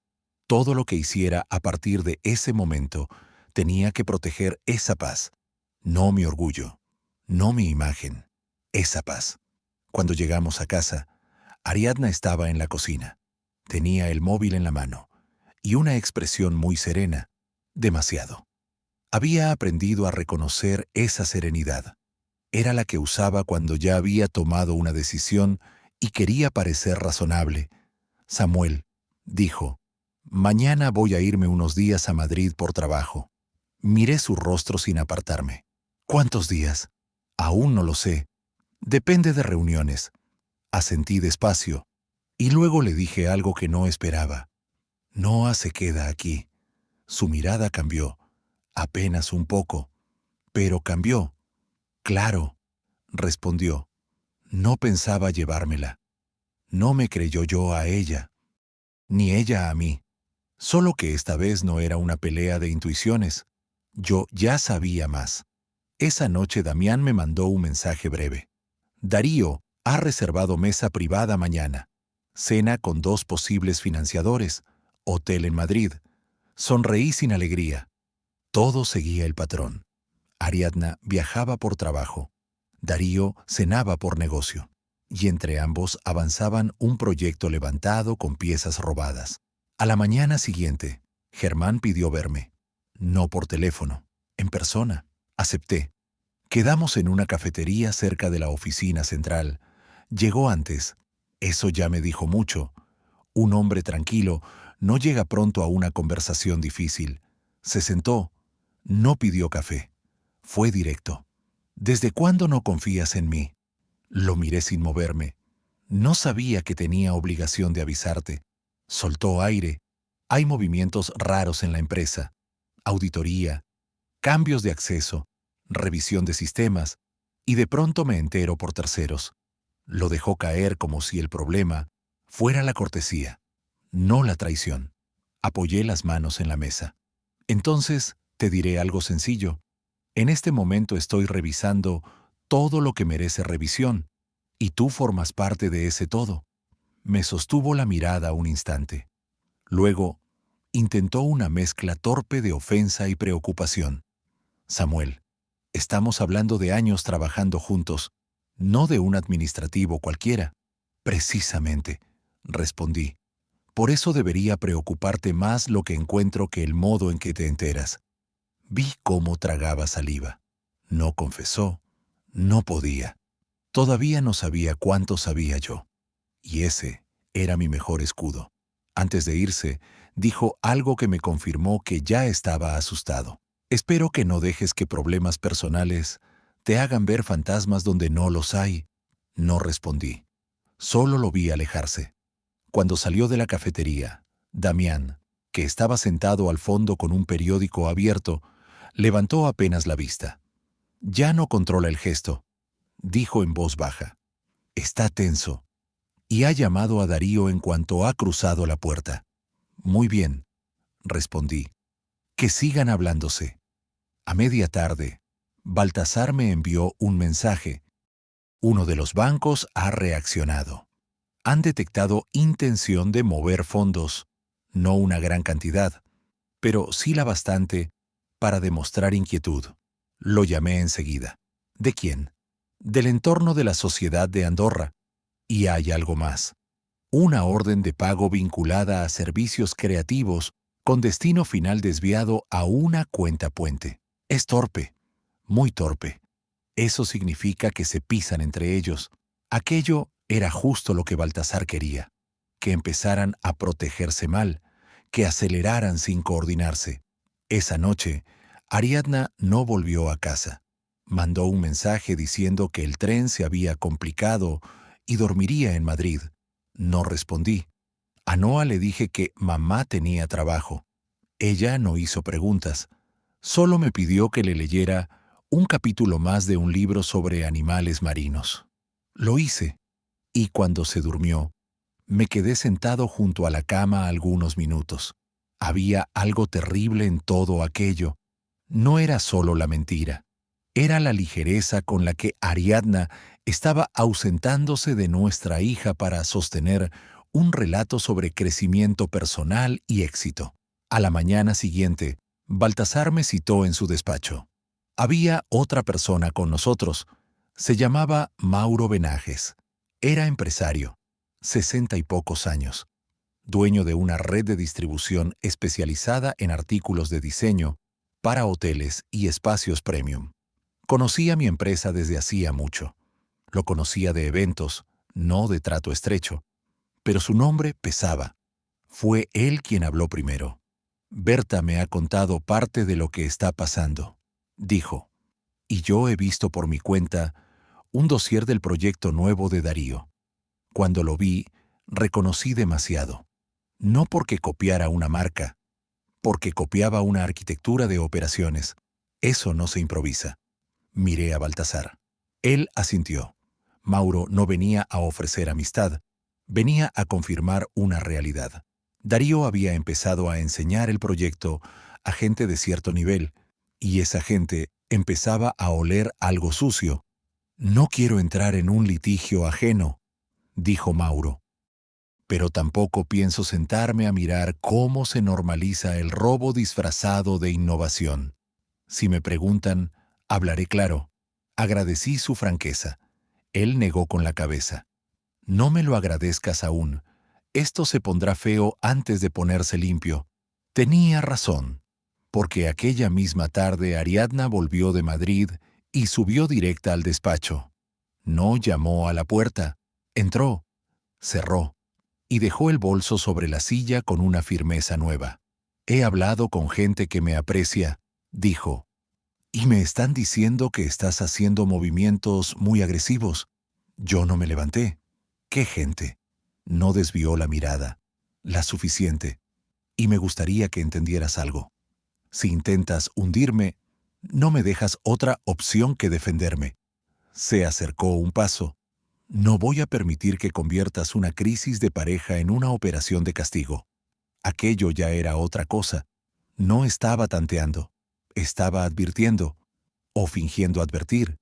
A: Todo lo que hiciera a partir de ese momento tenía que proteger esa paz. No mi orgullo, no mi imagen, esa paz. Cuando llegamos a casa, Ariadna estaba en la cocina. Tenía el móvil en la mano y una expresión muy serena, demasiado. Había aprendido a reconocer esa serenidad. Era la que usaba cuando ya había tomado una decisión y quería parecer razonable. Samuel, dijo, mañana voy a irme unos días a Madrid por trabajo. Miré su rostro sin apartarme. ¿Cuántos días? Aún no lo sé. Depende de reuniones. Asentí despacio, y luego le dije algo que no esperaba. Noah se queda aquí. Su mirada cambió, apenas un poco, pero cambió. Claro, respondió. No pensaba llevármela. No me creyó yo a ella, ni ella a mí. Solo que esta vez no era una pelea de intuiciones. Yo ya sabía más. Esa noche Damián me mandó un mensaje breve. Darío ha reservado mesa privada mañana. Cena con 2 posibles financiadores. Hotel en Madrid. Sonreí sin alegría. Todo seguía el patrón. Ariadna viajaba por trabajo. Darío cenaba por negocio. Y entre ambos avanzaban un proyecto levantado con piezas robadas. A la mañana siguiente, Germán pidió verme. No por teléfono, en persona. Acepté. Quedamos en una cafetería cerca de la oficina central. Llegó antes. Eso ya me dijo mucho. Un hombre tranquilo no llega pronto a una conversación difícil. Se sentó. No pidió café. Fue directo. ¿Desde cuándo no confías en mí? Lo miré sin moverme. No sabía que tenía obligación de avisarte. Soltó aire. Hay movimientos raros en la empresa. Auditoría, cambios de acceso, revisión de sistemas, y de pronto me entero por terceros. Lo dejó caer como si el problema fuera la cortesía, no la traición. Apoyé las manos en la mesa. Entonces, te diré algo sencillo. En este momento estoy revisando todo lo que merece revisión, y tú formas parte de ese todo. Me sostuvo la mirada un instante. Luego, intentó una mezcla torpe de ofensa y preocupación. Samuel, estamos hablando de años trabajando juntos, no de un administrativo cualquiera. Precisamente, respondí. Por eso debería preocuparte más lo que encuentro que el modo en que te enteras. Vi cómo tragaba saliva. No confesó. No podía. Todavía no sabía cuánto sabía yo. Y ese era mi mejor escudo. Antes de irse, dijo algo que me confirmó que ya estaba asustado. Espero que no dejes que problemas personales te hagan ver fantasmas donde no los hay. No respondí. Solo lo vi alejarse. Cuando salió de la cafetería, Damián, que estaba sentado al fondo con un periódico abierto, levantó apenas la vista. Ya no controla el gesto, dijo en voz baja. Está tenso. Y ha llamado a Darío en cuanto ha cruzado la puerta. Muy bien, respondí. Que sigan hablándose. A media tarde, Baltasar me envió un mensaje. Uno de los bancos ha reaccionado. Han detectado intención de mover fondos, no una gran cantidad, pero sí la bastante para demostrar inquietud. Lo llamé enseguida. ¿De quién? Del entorno de la sociedad de Andorra. Y hay algo más. Una orden de pago vinculada a servicios creativos con destino final desviado a una cuenta puente. Es torpe, muy torpe. Eso significa que se pisan entre ellos. Aquello era justo lo que Baltasar quería, que empezaran a protegerse mal, que aceleraran sin coordinarse. Esa noche, Ariadna no volvió a casa. Mandó un mensaje diciendo que el tren se había complicado y dormiría en Madrid. No respondí. A Noa le dije que mamá tenía trabajo. Ella no hizo preguntas. Solo me pidió que le leyera un capítulo más de un libro sobre animales marinos. Lo hice, y cuando se durmió, me quedé sentado junto a la cama algunos minutos. Había algo terrible en todo aquello. No era solo la mentira, era la ligereza con la que Ariadna estaba ausentándose de nuestra hija para sostener un relato sobre crecimiento personal y éxito. A la mañana siguiente, Baltasar me citó en su despacho. Había otra persona con nosotros. Se llamaba Mauro Benajes. Era empresario, 60 y pocos años, dueño de una red de distribución especializada en artículos de diseño para hoteles y espacios premium. Conocía mi empresa desde hacía mucho. Lo conocía de eventos, no de trato estrecho. Pero su nombre pesaba. Fue él quien habló primero. Berta me ha contado parte de lo que está pasando, dijo. Y yo he visto por mi cuenta un dossier del proyecto nuevo de Darío. Cuando lo vi, reconocí demasiado. No porque copiara una marca, porque copiaba una arquitectura de operaciones. Eso no se improvisa. Miré a Baltasar. Él asintió. Mauro no venía a ofrecer amistad, venía a confirmar una realidad. Darío había empezado a enseñar el proyecto a gente de cierto nivel, y esa gente empezaba a oler algo sucio. No quiero entrar en un litigio ajeno, dijo Mauro, pero tampoco pienso sentarme a mirar cómo se normaliza el robo disfrazado de innovación. Si me preguntan, hablaré claro. Agradecí su franqueza. Él negó con la cabeza. No me lo agradezcas aún. Esto se pondrá feo antes de ponerse limpio. Tenía razón, porque aquella misma tarde Ariadna volvió de Madrid y subió directa al despacho. No llamó a la puerta. Entró, cerró y dejó el bolso sobre la silla con una firmeza nueva. He hablado con gente que me aprecia, dijo, y me están diciendo que estás haciendo movimientos muy agresivos. Yo no me levanté. ¿Qué gente? No desvió la mirada, la suficiente, y me gustaría que entendieras algo. Si intentas hundirme, no me dejas otra opción que defenderme. Se acercó un paso. No voy a permitir que conviertas una crisis de pareja en una operación de castigo. Aquello ya era otra cosa. No estaba tanteando, estaba advirtiendo, o fingiendo advertir,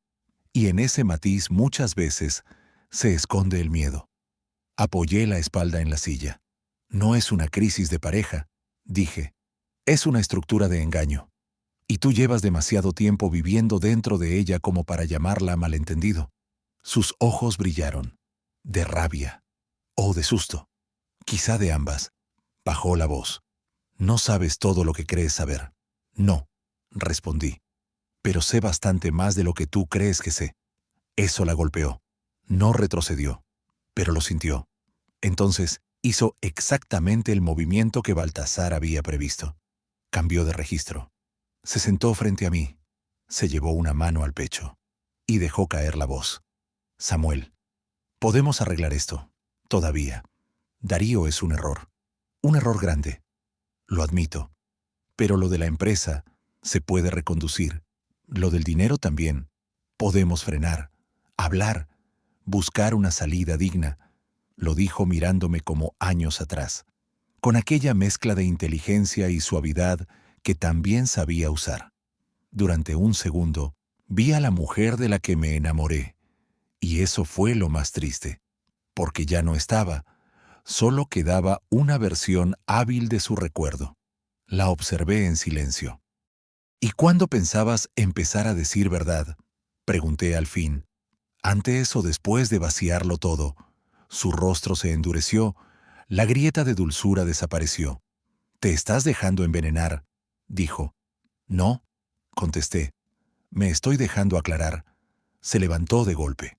A: y en ese matiz muchas veces se esconde el miedo. Apoyé la espalda en la silla. No es una crisis de pareja, dije. Es una estructura de engaño. Y tú llevas demasiado tiempo viviendo dentro de ella como para llamarla malentendido. Sus ojos brillaron. De rabia. O de susto. Quizá de ambas. Bajó la voz. No sabes todo lo que crees saber. No, respondí. Pero sé bastante más de lo que tú crees que sé. Eso la golpeó. No retrocedió, pero lo sintió. Entonces hizo exactamente el movimiento que Baltasar había previsto. Cambió de registro. Se sentó frente a mí, se llevó una mano al pecho y dejó caer la voz. Samuel, podemos arreglar esto, todavía. Darío es un error grande, lo admito, pero lo de la empresa se puede reconducir, lo del dinero también. Podemos frenar, hablar, buscar una salida digna, lo dijo mirándome como años atrás, con aquella mezcla de inteligencia y suavidad que también sabía usar. Durante un segundo, vi a la mujer de la que me enamoré, y eso fue lo más triste, porque ya no estaba, solo quedaba una versión hábil de su recuerdo. La observé en silencio. ¿Y cuándo pensabas empezar a decir verdad?, pregunté al fin. Antes o después de vaciarlo todo. Su rostro se endureció, la grieta de dulzura desapareció. «Te estás dejando envenenar», dijo. «No», contesté. «Me estoy dejando aclarar». Se levantó de golpe,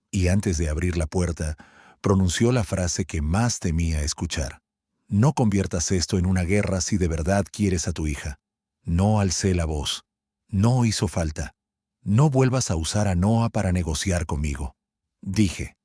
A: y antes de abrir la puerta, pronunció la frase que más temía escuchar. «No conviertas esto en una guerra si de verdad quieres a tu hija». No alcé la voz. No hizo falta. «No vuelvas a usar a Noah para negociar conmigo», dije.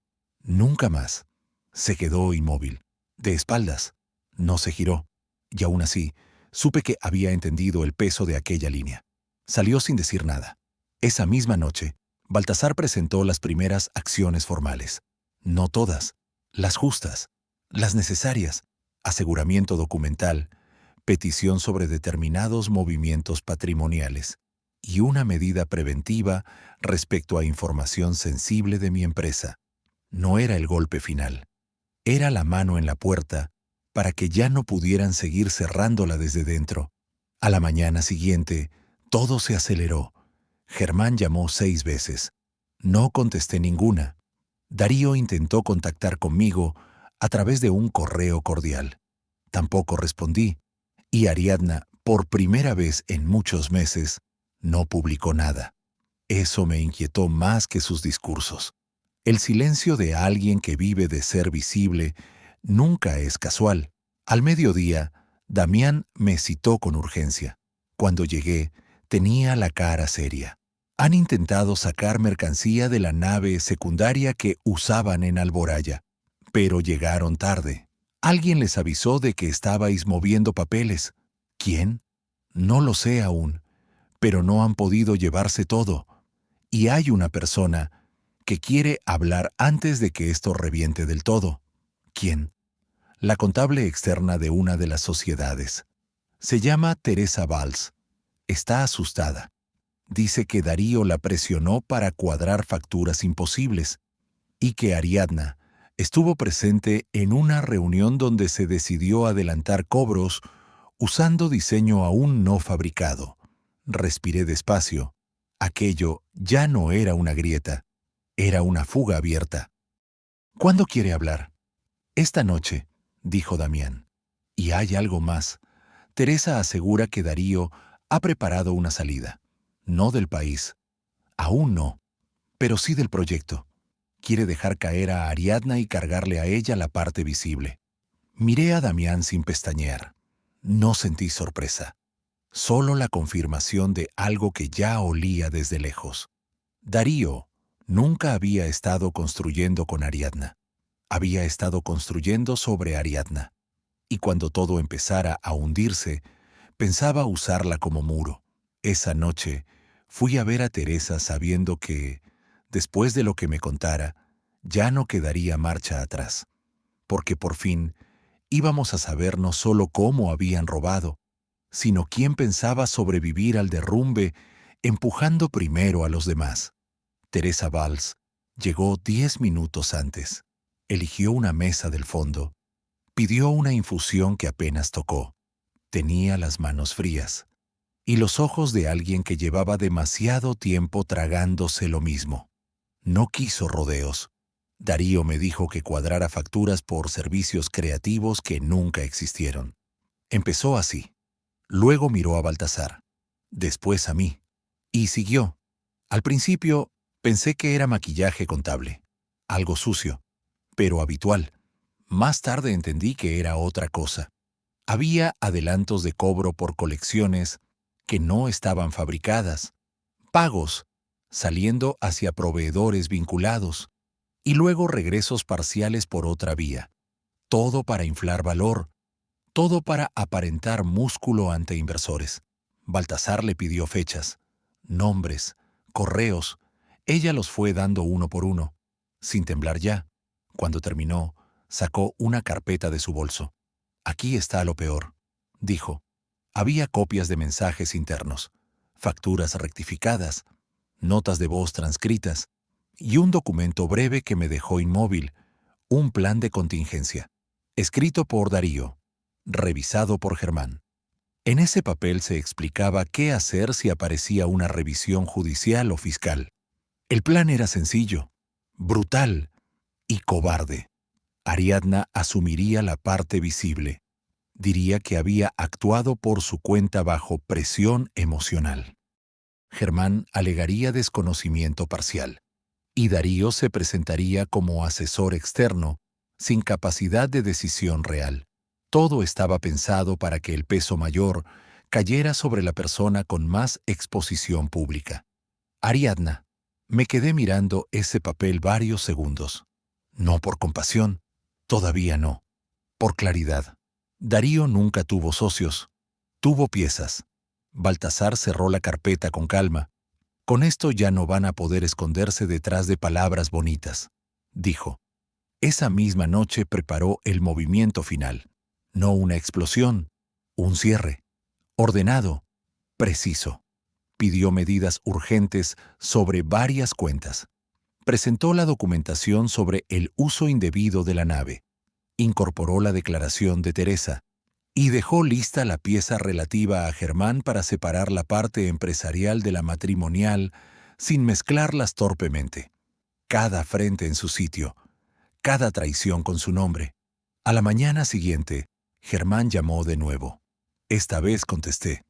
A: «Nunca más». Se quedó inmóvil, de espaldas. No se giró, y aún así, supe que había entendido el peso de aquella línea. Salió sin decir nada. Esa misma noche, Baltasar presentó las primeras acciones formales. No todas, las justas, las necesarias: aseguramiento documental, petición sobre determinados movimientos patrimoniales y una medida preventiva respecto a información sensible de mi empresa. No era el golpe final, era la mano en la puerta para que ya no pudieran seguir cerrándola desde dentro. A la mañana siguiente, todo se aceleró. Germán llamó 6 veces. No contesté ninguna. Darío intentó contactar conmigo a través de un correo cordial. Tampoco respondí, y Ariadna, por primera vez en muchos meses, no publicó nada. Eso me inquietó más que sus discursos. El silencio de alguien que vive de ser visible nunca es casual. Al mediodía, Damián me citó con urgencia. Cuando llegué, tenía la cara seria. Han intentado sacar mercancía de la nave secundaria que usaban en Alboraya, pero llegaron tarde. Alguien les avisó de que estabais moviendo papeles. ¿Quién? No lo sé aún, pero no han podido llevarse todo. Y hay una persona que quiere hablar antes de que esto reviente del todo. ¿Quién? La contable externa de una de las sociedades. Se llama Teresa Valls. Está asustada. Dice que Darío la presionó para cuadrar facturas imposibles y que Ariadna estuvo presente en una reunión donde se decidió adelantar cobros usando diseño aún no fabricado. Respiré despacio. Aquello ya no era una grieta, era una fuga abierta. ¿Cuándo quiere hablar? Esta noche, dijo Damián. Y hay algo más. Teresa asegura que Darío ha preparado una salida. No del país. Aún no. Pero sí del proyecto. Quiere dejar caer a Ariadna y cargarle a ella la parte visible. Miré a Damián sin pestañear. No sentí sorpresa. Solo la confirmación de algo que ya olía desde lejos. Darío nunca había estado construyendo con Ariadna. Había estado construyendo sobre Ariadna. Y cuando todo empezara a hundirse, pensaba usarla como muro. Esa noche fui a ver a Teresa sabiendo que, después de lo que me contara, ya no quedaría marcha atrás, porque por fin íbamos a saber no solo cómo habían robado, sino quién pensaba sobrevivir al derrumbe empujando primero a los demás. Teresa Valls llegó 10 minutos antes, eligió una mesa del fondo, pidió una infusión que apenas tocó. Tenía las manos frías y los ojos de alguien que llevaba demasiado tiempo tragándose lo mismo. No quiso rodeos. Darío me dijo que cuadrara facturas por servicios creativos que nunca existieron. Empezó así. Luego miró a Baltasar, después a mí, y siguió. Al principio pensé que era maquillaje contable, algo sucio, pero habitual. Más tarde entendí que era otra cosa. Había adelantos de cobro por colecciones que no estaban fabricadas, pagos saliendo hacia proveedores vinculados, y luego regresos parciales por otra vía. Todo para inflar valor, todo para aparentar músculo ante inversores. Baltasar le pidió fechas, nombres, correos, Ella los fue dando uno por uno, sin temblar ya. Cuando terminó, sacó una carpeta de su bolso. «Aquí está lo peor», dijo. Había copias de mensajes internos, facturas rectificadas, notas de voz transcritas y un documento breve que me dejó inmóvil, un plan de contingencia, escrito por Darío, revisado por Germán. En ese papel se explicaba qué hacer si aparecía una revisión judicial o fiscal. El plan era sencillo, brutal y cobarde. Ariadna asumiría la parte visible. Diría que había actuado por su cuenta bajo presión emocional. Germán alegaría desconocimiento parcial. Y Darío se presentaría como asesor externo, sin capacidad de decisión real. Todo estaba pensado para que el peso mayor cayera sobre la persona con más exposición pública. Ariadna. Me quedé mirando ese papel varios segundos. No por compasión, todavía no. Por claridad. Darío nunca tuvo socios. Tuvo piezas. Baltasar cerró la carpeta con calma. «Con esto ya no van a poder esconderse detrás de palabras bonitas», dijo. Esa misma noche preparó el movimiento final. No una explosión, un cierre. Ordenado, preciso. Pidió medidas urgentes sobre varias cuentas. Presentó la documentación sobre el uso indebido de la nave. Incorporó la declaración de Teresa. Y dejó lista la pieza relativa a Germán para separar la parte empresarial de la matrimonial sin mezclarlas torpemente. Cada frente en su sitio, cada traición con su nombre. A la mañana siguiente, Germán llamó de nuevo. Esta vez contesté.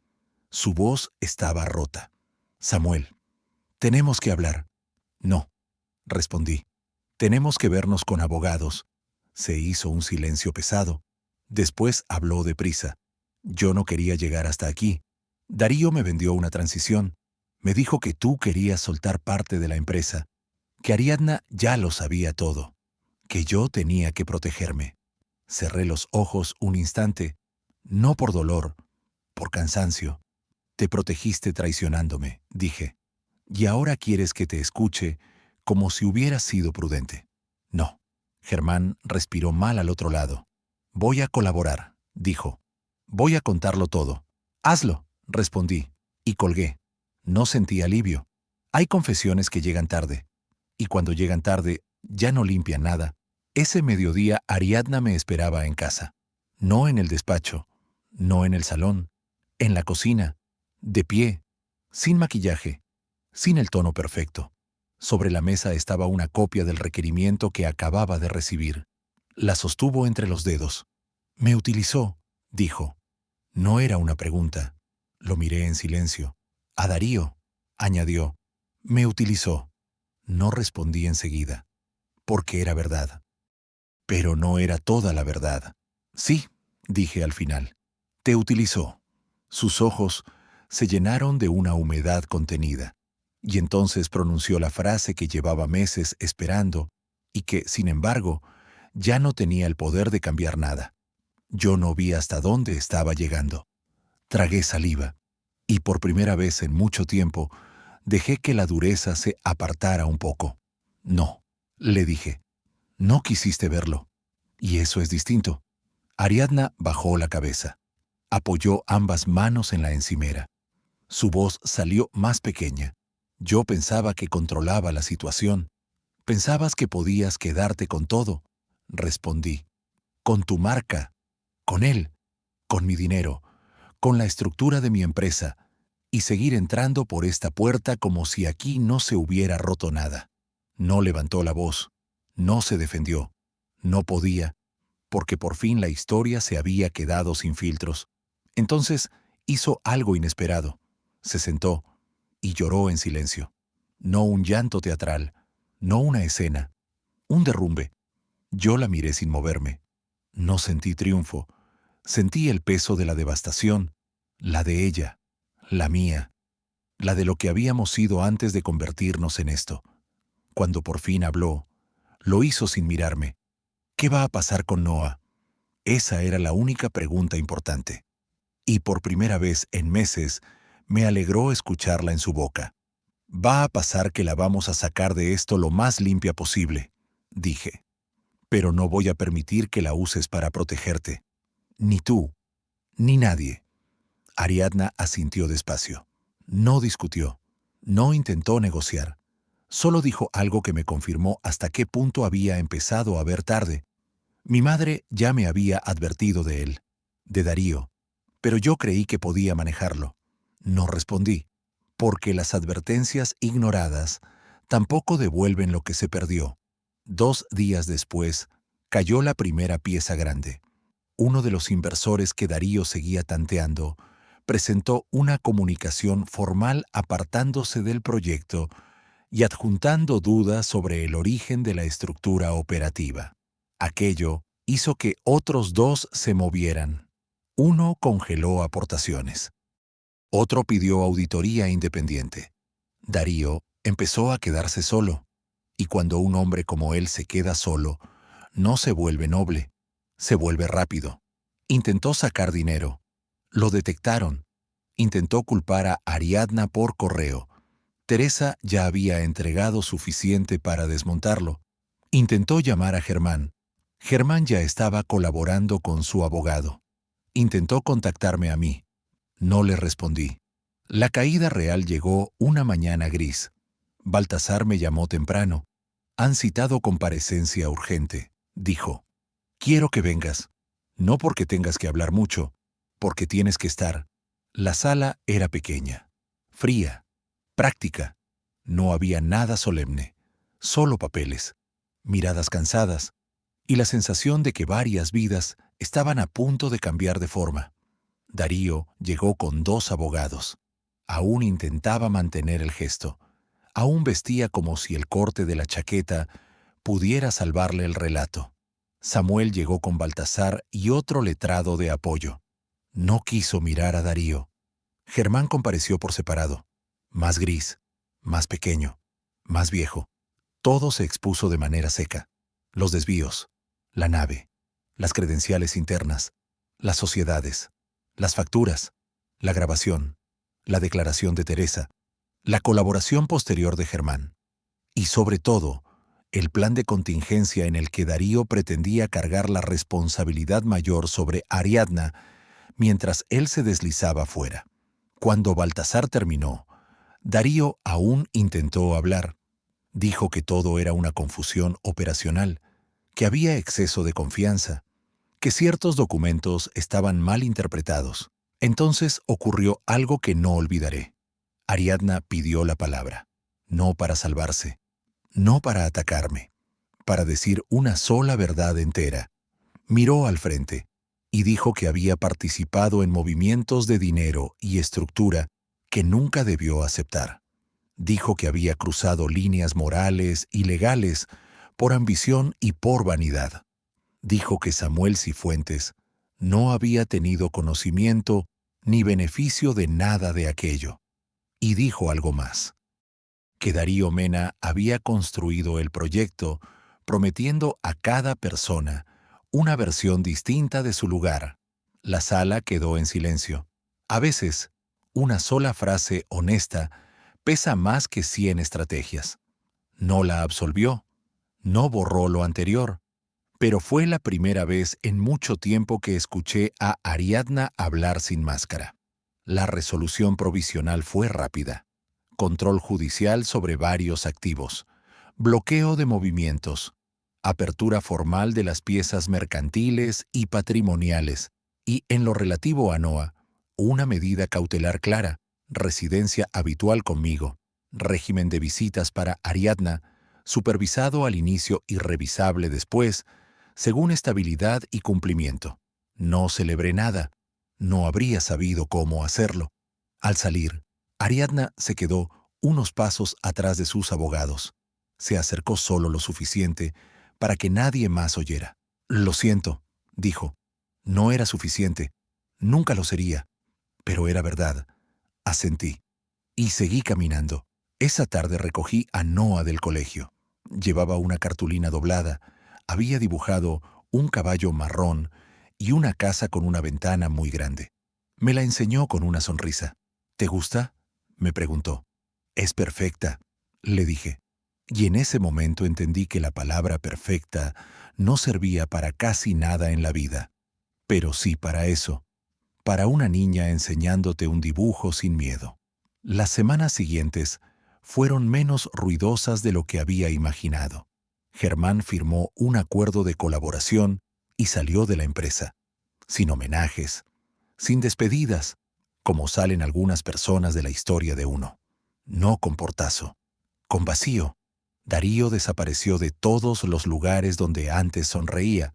A: Su voz estaba rota. «Samuel, tenemos que hablar». «No», respondí. «Tenemos que vernos con abogados». Se hizo un silencio pesado. Después habló deprisa. «Yo no quería llegar hasta aquí. Darío me vendió una transición. Me dijo que tú querías soltar parte de la empresa, que Ariadna ya lo sabía todo, que yo tenía que protegerme». Cerré los ojos un instante, no por dolor, por cansancio. «Te protegiste traicionándome», dije. «Y ahora quieres que te escuche como si hubieras sido prudente». «No». Germán respiró mal al otro lado. «Voy a colaborar», dijo. «Voy a contarlo todo». «Hazlo», respondí, y colgué. No sentí alivio. Hay confesiones que llegan tarde, y cuando llegan tarde ya no limpian nada. Ese mediodía Ariadna me esperaba en casa. No en el despacho, no en el salón, en la cocina, de pie, sin maquillaje, sin el tono perfecto. Sobre la mesa estaba una copia del requerimiento que acababa de recibir. La sostuvo entre los dedos. «Me utilizó», dijo. No era una pregunta. Lo miré en silencio. «A Darío», añadió. «Me utilizó». No respondí enseguida, porque era verdad. Pero no era toda la verdad. «Sí», dije al final. «Te utilizó». Sus ojos se llenaron de una humedad contenida, y entonces pronunció la frase que llevaba meses esperando y que, sin embargo, ya no tenía el poder de cambiar nada. Yo no vi hasta dónde estaba llegando. Tragué saliva, y por primera vez en mucho tiempo dejé que la dureza se apartara un poco. «No», le dije. «No quisiste verlo. Y eso es distinto». Ariadna bajó la cabeza. Apoyó ambas manos en la encimera. Su voz salió más pequeña. Yo pensaba que controlaba la situación. «Pensabas que podías quedarte con todo», respondí. «Con tu marca, con él, con mi dinero, con la estructura de mi empresa, y seguir entrando por esta puerta como si aquí no se hubiera roto nada». No levantó la voz, no se defendió, no podía, porque por fin la historia se había quedado sin filtros. Entonces hizo algo inesperado. Se sentó y lloró en silencio. No un llanto teatral, no una escena, un derrumbe. Yo la miré sin moverme. No sentí triunfo. Sentí el peso de la devastación, la de ella, la mía, la de lo que habíamos sido antes de convertirnos en esto. Cuando por fin habló, lo hizo sin mirarme. ¿Qué va a pasar con Noah? Esa era la única pregunta importante. Y por primera vez en meses me alegró escucharla en su boca. Va a pasar que la vamos a sacar de esto lo más limpia posible, dije. Pero no voy a permitir que la uses para protegerte. Ni tú, ni nadie. Ariadna asintió despacio. No discutió. No intentó negociar. Solo dijo algo que me confirmó hasta qué punto había empezado a ver tarde. Mi madre ya me había advertido de él, de Darío, pero yo creí que podía manejarlo. No respondí, porque las advertencias ignoradas tampoco devuelven lo que se perdió. 2 días después, cayó la primera pieza grande. Uno de los inversores que Darío seguía tanteando presentó una comunicación formal apartándose del proyecto y adjuntando dudas sobre el origen de la estructura operativa. Aquello hizo que otros dos se movieran. Uno congeló aportaciones. Otro pidió auditoría independiente. Darío empezó a quedarse solo, y cuando un hombre como él se queda solo, no se vuelve noble, se vuelve rápido. Intentó sacar dinero. Lo detectaron. Intentó culpar a Ariadna por correo. Teresa ya había entregado suficiente para desmontarlo. Intentó llamar a Germán. Germán ya estaba colaborando con su abogado. Intentó contactarme a mí. No le respondí. La caída real llegó una mañana gris. Baltasar me llamó temprano. Han citado comparecencia urgente, dijo. Quiero que vengas. No porque tengas que hablar mucho, porque tienes que estar. La sala era pequeña, fría, práctica. No había nada solemne, solo papeles, miradas cansadas y la sensación de que varias vidas estaban a punto de cambiar de forma. Darío llegó con 2 abogados. Aún intentaba mantener el gesto. Aún vestía como si el corte de la chaqueta pudiera salvarle el relato. Samuel llegó con Baltasar y otro letrado de apoyo. No quiso mirar a Darío. Germán compareció por separado. Más gris, más pequeño, más viejo. Todo se expuso de manera seca. Los desvíos, la nave, las credenciales internas, las sociedades, las facturas, la grabación, la declaración de Teresa, la colaboración posterior de Germán. Y sobre todo, el plan de contingencia en el que Darío pretendía cargar la responsabilidad mayor sobre Ariadna mientras él se deslizaba fuera. Cuando Baltasar terminó, Darío aún intentó hablar. Dijo que todo era una confusión operacional, que había exceso de confianza, que ciertos documentos estaban mal interpretados. Entonces ocurrió algo que no olvidaré. Ariadna pidió la palabra, no para salvarse, no para atacarme, para decir una sola verdad entera. Miró al frente y dijo que había participado en movimientos de dinero y estructura que nunca debió aceptar. Dijo que había cruzado líneas morales y legales por ambición y por vanidad. Dijo que Samuel Cifuentes no había tenido conocimiento ni beneficio de nada de aquello. Y dijo algo más, que Darío Mena había construido el proyecto prometiendo a cada persona una versión distinta de su lugar. La sala quedó en silencio. A veces, una sola frase honesta pesa más que 100 estrategias. No la absolvió, no borró lo anterior, pero fue la primera vez en mucho tiempo que escuché a Ariadna hablar sin máscara. La resolución provisional fue rápida. Control judicial sobre varios activos, bloqueo de movimientos, apertura formal de las piezas mercantiles y patrimoniales, y en lo relativo a Noa, una medida cautelar clara, residencia habitual conmigo, régimen de visitas para Ariadna, supervisado al inicio y revisable después, según estabilidad y cumplimiento. No celebré nada. No habría sabido cómo hacerlo. Al salir, Ariadna se quedó unos pasos atrás de sus abogados. Se acercó solo lo suficiente para que nadie más oyera. «Lo siento», dijo. «No era suficiente. Nunca lo sería. Pero era verdad». Asentí. Y seguí caminando. Esa tarde recogí a Noa del colegio. Llevaba una cartulina doblada. Había dibujado un caballo marrón y una casa con una ventana muy grande. Me la enseñó con una sonrisa. «¿Te gusta?», me preguntó. Es perfecta, le dije. Y en ese momento entendí que la palabra perfecta no servía para casi nada en la vida, pero sí para eso, para una niña enseñándote un dibujo sin miedo. Las semanas siguientes fueron menos ruidosas de lo que había imaginado. Germán firmó un acuerdo de colaboración y salió de la empresa, sin homenajes, sin despedidas, como salen algunas personas de la historia de uno. No con portazo, con vacío. Darío desapareció de todos los lugares donde antes sonreía.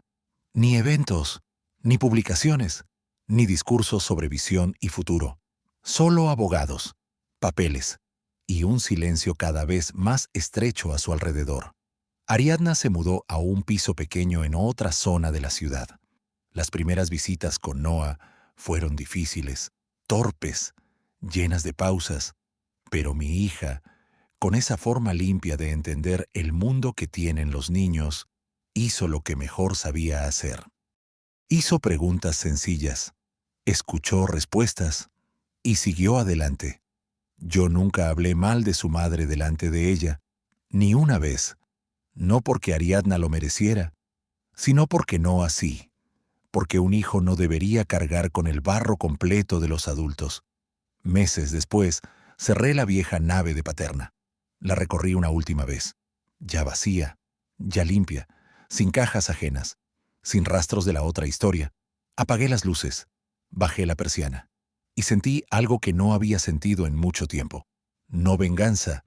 A: Ni eventos, ni publicaciones, ni discursos sobre visión y futuro. Solo abogados, papeles y un silencio cada vez más estrecho a su alrededor. Ariadna se mudó a un piso pequeño en otra zona de la ciudad. Las primeras visitas con Noah fueron difíciles, torpes, llenas de pausas, pero mi hija, con esa forma limpia de entender el mundo que tienen los niños, hizo lo que mejor sabía hacer. Hizo preguntas sencillas, escuchó respuestas y siguió adelante. Yo nunca hablé mal de su madre delante de ella, ni una vez, no porque Ariadna lo mereciera, sino porque no así, porque un hijo no debería cargar con el barro completo de los adultos. Meses después, cerré la vieja nave de Paterna. La recorrí una última vez, ya vacía, ya limpia, sin cajas ajenas, sin rastros de la otra historia. Apagué las luces, bajé la persiana y sentí algo que no había sentido en mucho tiempo. No venganza,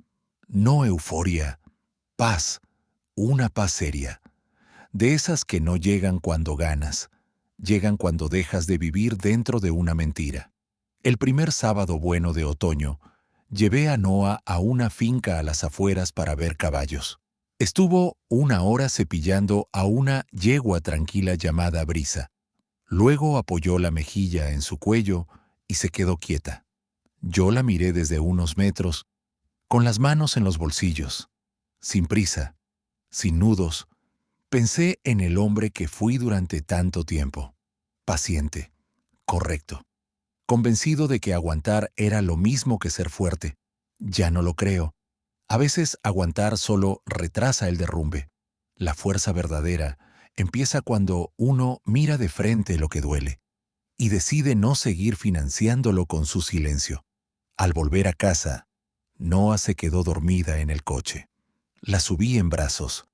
A: no euforia, paz, una paz seria, de esas que no llegan cuando ganas, llegan cuando dejas de vivir dentro de una mentira. El primer sábado bueno de otoño, llevé a Noah a una finca a las afueras para ver caballos. Estuvo 1 hora cepillando a una yegua tranquila llamada Brisa. Luego apoyó la mejilla en su cuello y se quedó quieta. Yo la miré desde unos metros, con las manos en los bolsillos, sin prisa, sin nudos. Pensé en el hombre que fui durante tanto tiempo. Paciente, correcto, convencido de que aguantar era lo mismo que ser fuerte. Ya no lo creo. A veces aguantar solo retrasa el derrumbe. La fuerza verdadera empieza cuando uno mira de frente lo que duele y decide no seguir financiándolo con su silencio. Al volver a casa, Noah se quedó dormida en el coche. La subí en brazos.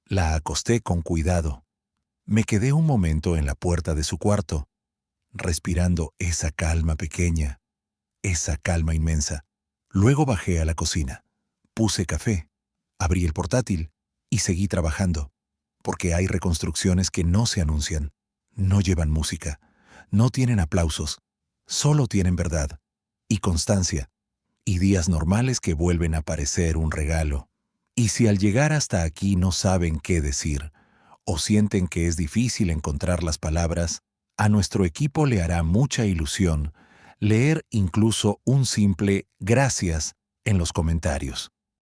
A: La acosté con cuidado. Me quedé un momento en la puerta de su cuarto, respirando esa calma pequeña, esa calma inmensa. Luego bajé a la cocina. Puse café, abrí el portátil y seguí trabajando, porque hay reconstrucciones que no se anuncian, no llevan música, no tienen aplausos, solo tienen verdad y constancia, y días normales que vuelven a parecer un regalo. Y si al llegar hasta aquí no saben qué decir, o sienten que es difícil encontrar las palabras, a nuestro equipo le hará mucha ilusión leer incluso un simple gracias en los comentarios.